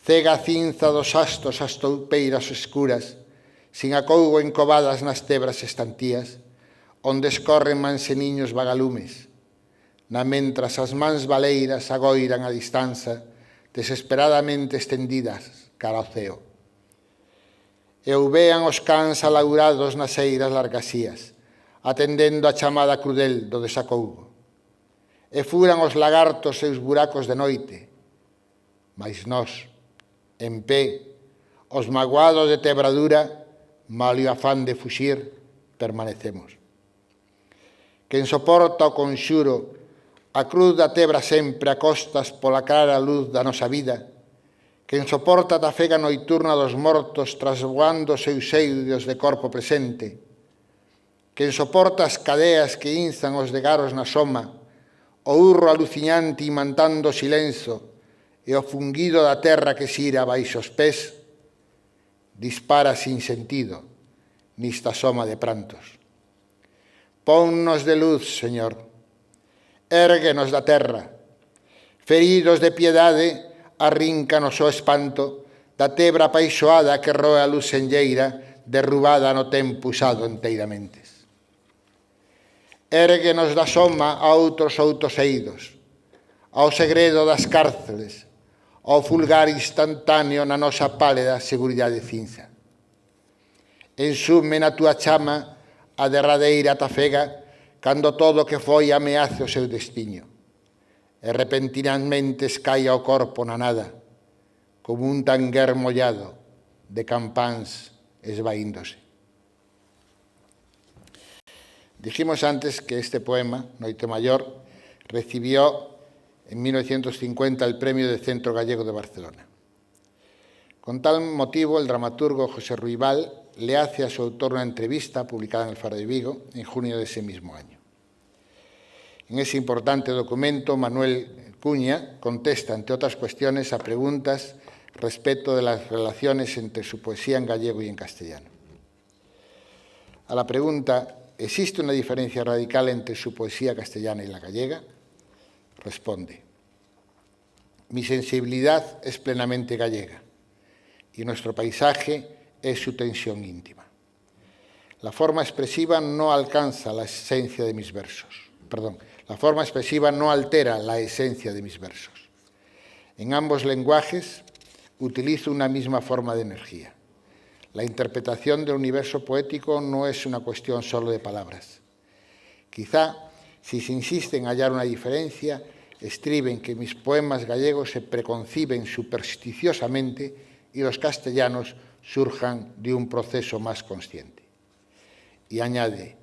Cega a cinza dos astos as toupeiras escuras, sin acougo encobadas nas tebras estantías, onde escorren manseniños vagalumes, na mentras as mans baleiras agoiran a distanza, desesperadamente estendidas cara ao ceo. E ouvean os cans alaurados nas eiras largasías, atendendo a chamada crudel do desacougo. E furan os lagartos seus buracos de noite, mais nós, en pé, os magoados de tebradura, mal o afán de fuxir, permanecemos. Quen soporta o conxuro, a cruz da tebra sempre a costas pola clara luz da nosa vida, quen soporta a tafega noiturna dos mortos trasvoando seus eidos de corpo presente, quen soporta as cadeas que inzan os degaros na soma, o urro alucinante imantando o silenzo e o funguido da terra que xira baixo os pés, dispara sin sentido nista soma de prantos. Ponnos de luz, Señor, érguenos da terra, feridos de piedade, arríncanos o espanto da tebra apaixoada que roe a luz senlleira, derrubada no tempo usado enteiramente. Érguenos da soma a outros outoseidos, ao segredo das cárceles, ao fulgar instantáneo na nosa pálida seguridade cinza. Ensume na túa chama a derradeira tafega cando todo o que foi ameace o seu destiño, e repentinamente escaia o corpo na nada, como un tanguer mollado de campáns esvaíndose. Dijimos antes que este poema, Noite Mayor, recibió en 1950 el Premio del Centro Gallego de Barcelona. Con tal motivo, el dramaturgo José Ruibal le hace a su autor una entrevista publicada en el Faro de Vigo en junio de ese mismo año. En ese importante documento, Manuel Cuña contesta, entre otras cuestiones, a preguntas respecto de las relaciones entre su poesía en gallego y en castellano. A la pregunta, ¿existe una diferencia radical entre su poesía castellana y la gallega? Responde, mi sensibilidad es plenamente gallega y nuestro paisaje es su tensión íntima. La forma expresiva no alcanza la esencia de mis versos. La forma expresiva no altera la esencia de mis versos. En ambos lenguajes utilizo una misma forma de energía. La interpretación del universo poético no es una cuestión solo de palabras. Quizá, si se insiste en hallar una diferencia, estribe en que mis poemas gallegos se preconciben supersticiosamente y los castellanos surjan de un proceso más consciente. Y añade,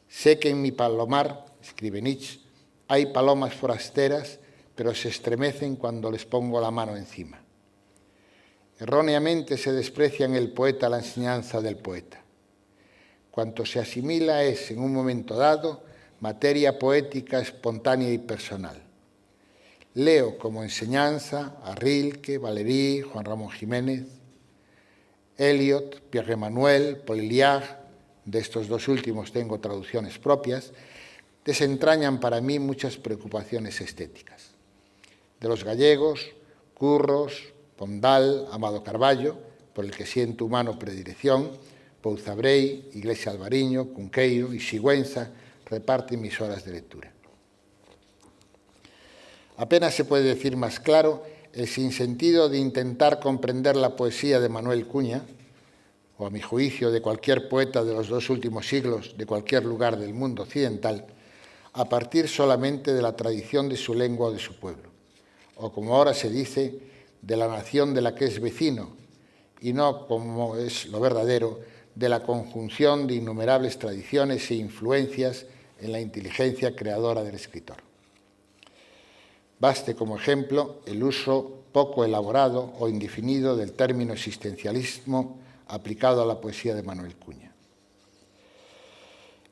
sé que en mi palomar, escribe Nietzsche, hay palomas forasteras, pero se estremecen cuando les pongo la mano encima. Erróneamente se desprecia en el poeta la enseñanza del poeta. Cuanto se asimila es, en un momento dado, materia poética espontánea y personal. Leo como enseñanza a Rilke, Valéry, Juan Ramón Jiménez, Eliot, Pierre Emmanuel, Paul Eluard, de estos dos últimos tengo traducciones propias, desentrañan para mí muchas preocupaciones estéticas. De los gallegos, Curros, Pondal, Amado Carballo, por el que siento humano predilección, Pouzabrei, Iglesia Alvariño, Cunqueiro y Sigüenza reparten mis horas de lectura. Apenas se puede decir más claro el sinsentido de intentar comprender la poesía de Manuel Cuña, o a mi juicio de cualquier poeta de los dos últimos siglos de cualquier lugar del mundo occidental, a partir solamente de la tradición de su lengua o de su pueblo, o como ahora se dice, de la nación de la que es vecino, y no, como es lo verdadero, de la conjunción de innumerables tradiciones e influencias en la inteligencia creadora del escritor. Baste como ejemplo el uso poco elaborado o indefinido del término existencialismo aplicado a la poesía de Manuel Cuña.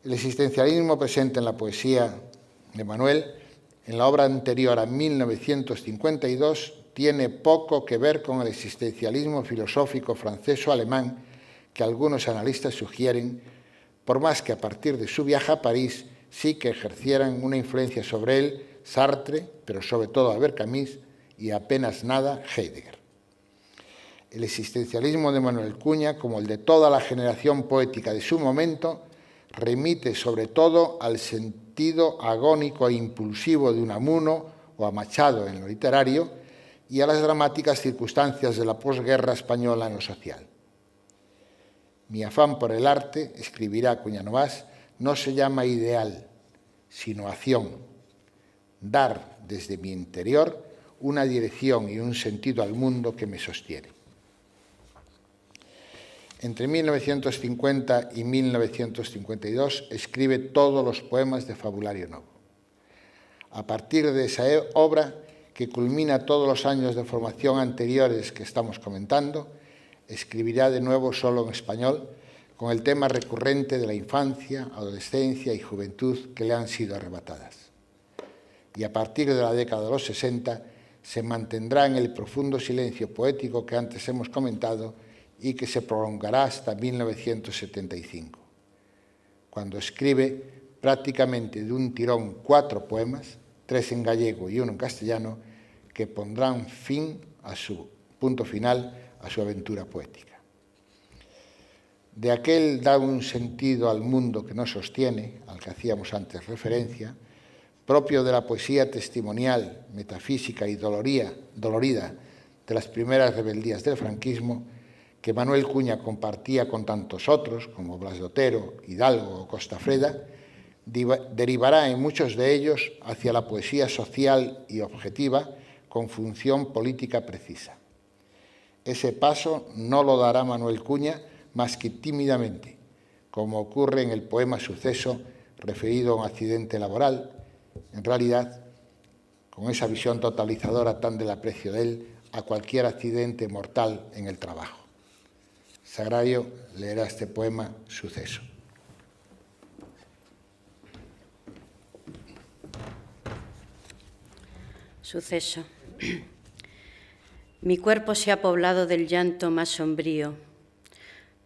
El existencialismo presente en la poesía de Manuel, en la obra anterior a 1952, tiene poco que ver con el existencialismo filosófico francés o alemán que algunos analistas sugieren, por más que a partir de su viaje a París sí que ejercieran una influencia sobre él Sartre, pero sobre todo Albert Camus y apenas nada Heidegger. El existencialismo de Manuel Cuña, como el de toda la generación poética de su momento, remite sobre todo al sentido agónico e impulsivo de Unamuno o a Machado en lo literario y a las dramáticas circunstancias de la posguerra española en lo social. Mi afán por el arte, escribirá Cuña Novas, no se llama ideal, sino acción. Dar desde mi interior una dirección y un sentido al mundo que me sostiene. Entre 1950 y 1952 escribe todos los poemas de Fabulario Novo. A partir de esa obra, que culmina todos los años de formación anteriores que estamos comentando, escribirá de nuevo solo en español, con el tema recurrente de la infancia, adolescencia y juventud que le han sido arrebatadas. Y a partir de la década de los 60 se mantendrá en el profundo silencio poético que antes hemos comentado y que se prolongará hasta 1975, cuando escribe prácticamente de un tirón 4 poemas, 3 en gallego y 1 en castellano, que pondrán punto final a su aventura poética. De aquel da un sentido al mundo que nos sostiene, al que hacíamos antes referencia, propio de la poesía testimonial, metafísica y dolorida de las primeras rebeldías del franquismo, que Manuel Cuña compartía con tantos otros, como Blas de Otero, Hidalgo o Costa Freda, derivará en muchos de ellos hacia la poesía social y objetiva con función política precisa. Ese paso no lo dará Manuel Cuña más que tímidamente, como ocurre en el poema Suceso referido a un accidente laboral, en realidad, con esa visión totalizadora tan del aprecio de él a cualquier accidente mortal en el trabajo. Sagrario leerá este poema Suceso. Suceso. Mi cuerpo se ha poblado del llanto más sombrío.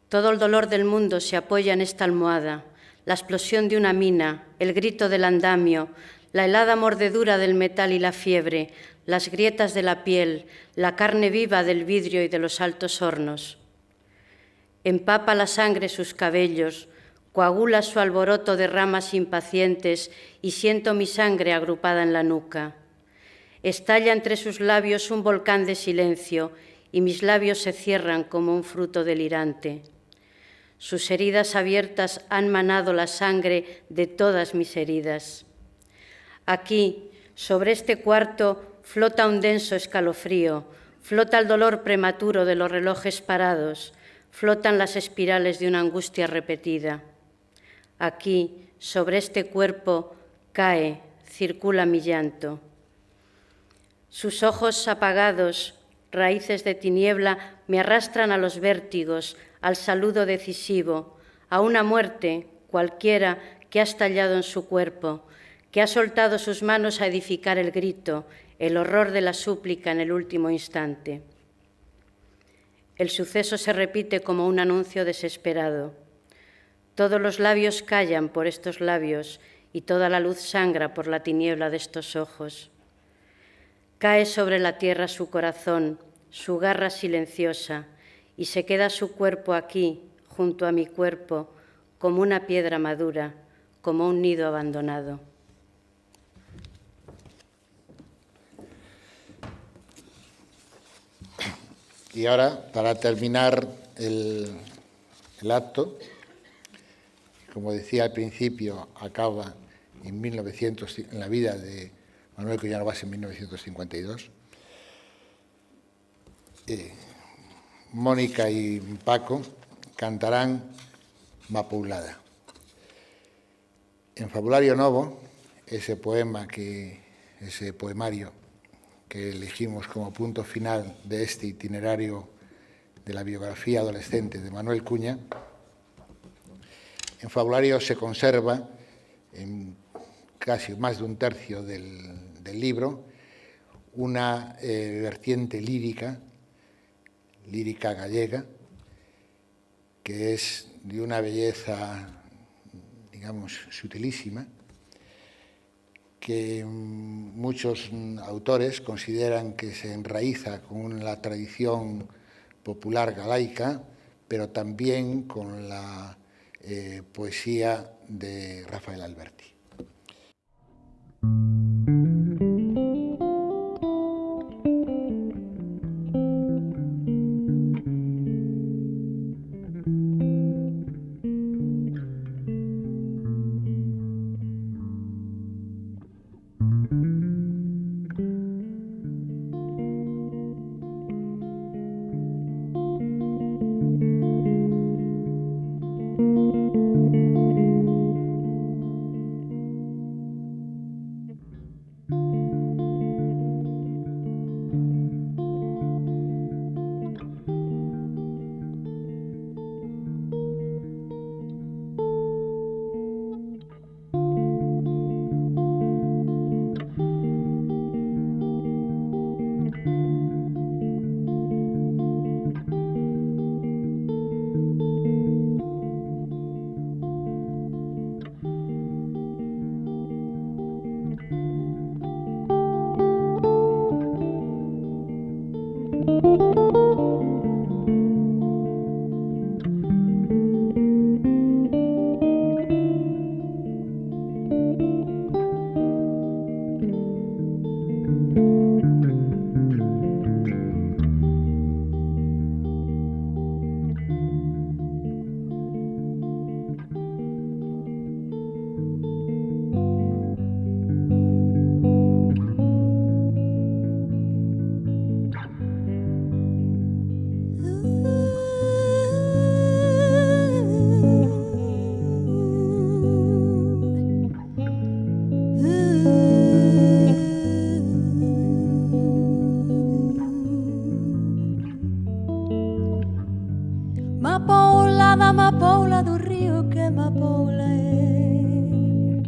Todo el dolor del mundo se apoya en esta almohada, la explosión de una mina, el grito del andamio, la helada mordedura del metal y la fiebre, las grietas de la piel, la carne viva del vidrio y de los altos hornos. Empapa la sangre sus cabellos, coagula su alboroto de ramas impacientes y siento mi sangre agrupada en la nuca. Estalla entre sus labios un volcán de silencio y mis labios se cierran como un fruto delirante. Sus heridas abiertas han manado la sangre de todas mis heridas. Aquí, sobre este cuarto, flota un denso escalofrío, flota el dolor prematuro de los relojes parados, flotan las espirales de una angustia repetida. Aquí, sobre este cuerpo, cae, circula mi llanto. Sus ojos apagados, raíces de tiniebla, me arrastran a los vértigos, al saludo decisivo, a una muerte cualquiera que ha estallado en su cuerpo, que ha soltado sus manos a edificar el grito, el horror de la súplica en el último instante. El suceso se repite como un anuncio desesperado. Todos los labios callan por estos labios y toda la luz sangra por la tiniebla de estos ojos. Cae sobre la tierra su corazón, su garra silenciosa, y se queda su cuerpo aquí, junto a mi cuerpo, como una piedra madura, como un nido abandonado. Y ahora, para terminar el acto, como decía al principio, acaba en la vida de Manuel Cuña Novas en 1952. Mónica y Paco cantarán Mapoulada. En Fabulario Novo, ese poemario que elegimos como punto final de este itinerario de la biografía adolescente de Manuel Cuña, en Fabulario se conserva, en casi más de un tercio del libro, una vertiente lírica gallega, que es de una belleza, digamos, sutilísima, que muchos autores consideran que se enraiza con la tradición popular galaica, pero también con la poesía de Rafael Alberti. Mapoula do río que mapoula é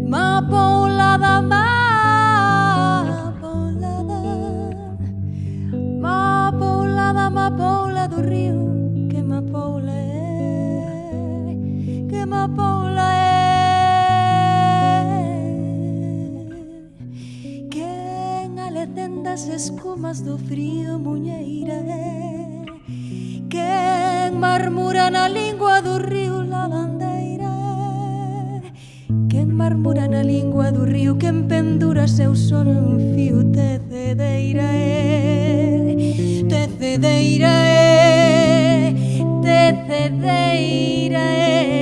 mapoulada, mapoulada, mapoula do río que mapoula é, que mapoula é. Quen alecenda as escumas do frío muñeira é, quen marmura na lingua do río la bandeira é, quen marmura na lingua do río, quen pendura seu sono un fío tecedeira é, tecedeira é, tecedeira é.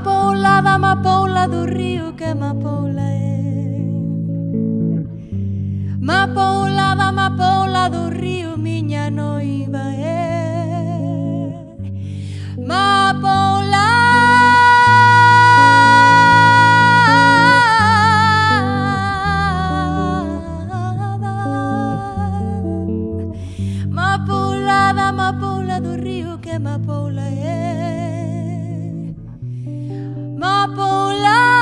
Amapola do río, que amapola é. Amapola do río, miña noiva é. Amapola do río, que amapola é. Amapola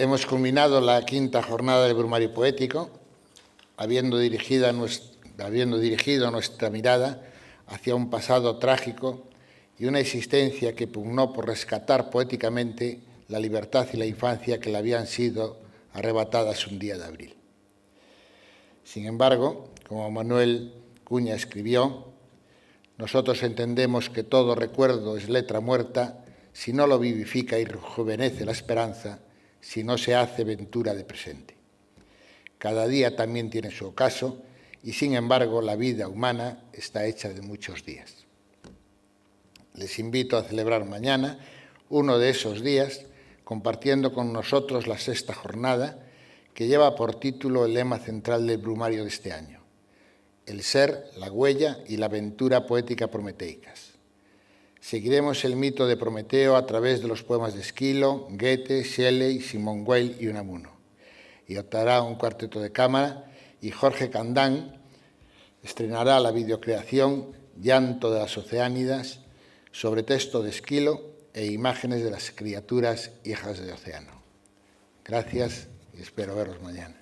Hemos culminado la quinta jornada del Brumario Poético, habiendo dirigido nuestra mirada hacia un pasado trágico y una existencia que pugnó por rescatar poéticamente la libertad y la infancia que le habían sido arrebatadas un día de abril. Sin embargo, como Manuel Cuña escribió, nosotros entendemos que todo recuerdo es letra muerta si no lo vivifica y rejuvenece la esperanza, si no se hace ventura de presente. Cada día también tiene su ocaso y, sin embargo, la vida humana está hecha de muchos días. Les invito a celebrar mañana uno de esos días, compartiendo con nosotros la sexta jornada, que lleva por título el lema central del Brumario de este año: el ser, la huella y la aventura poética prometeicas. Seguiremos el mito de Prometeo a través de los poemas de Esquilo, Goethe, Shelley, Simone Weil y Unamuno. Y optará un cuarteto de cámara y Jorge Candán estrenará la videocreación Llanto de las Oceánidas sobre texto de Esquilo e imágenes de las criaturas hijas del océano. Gracias y espero veros mañana.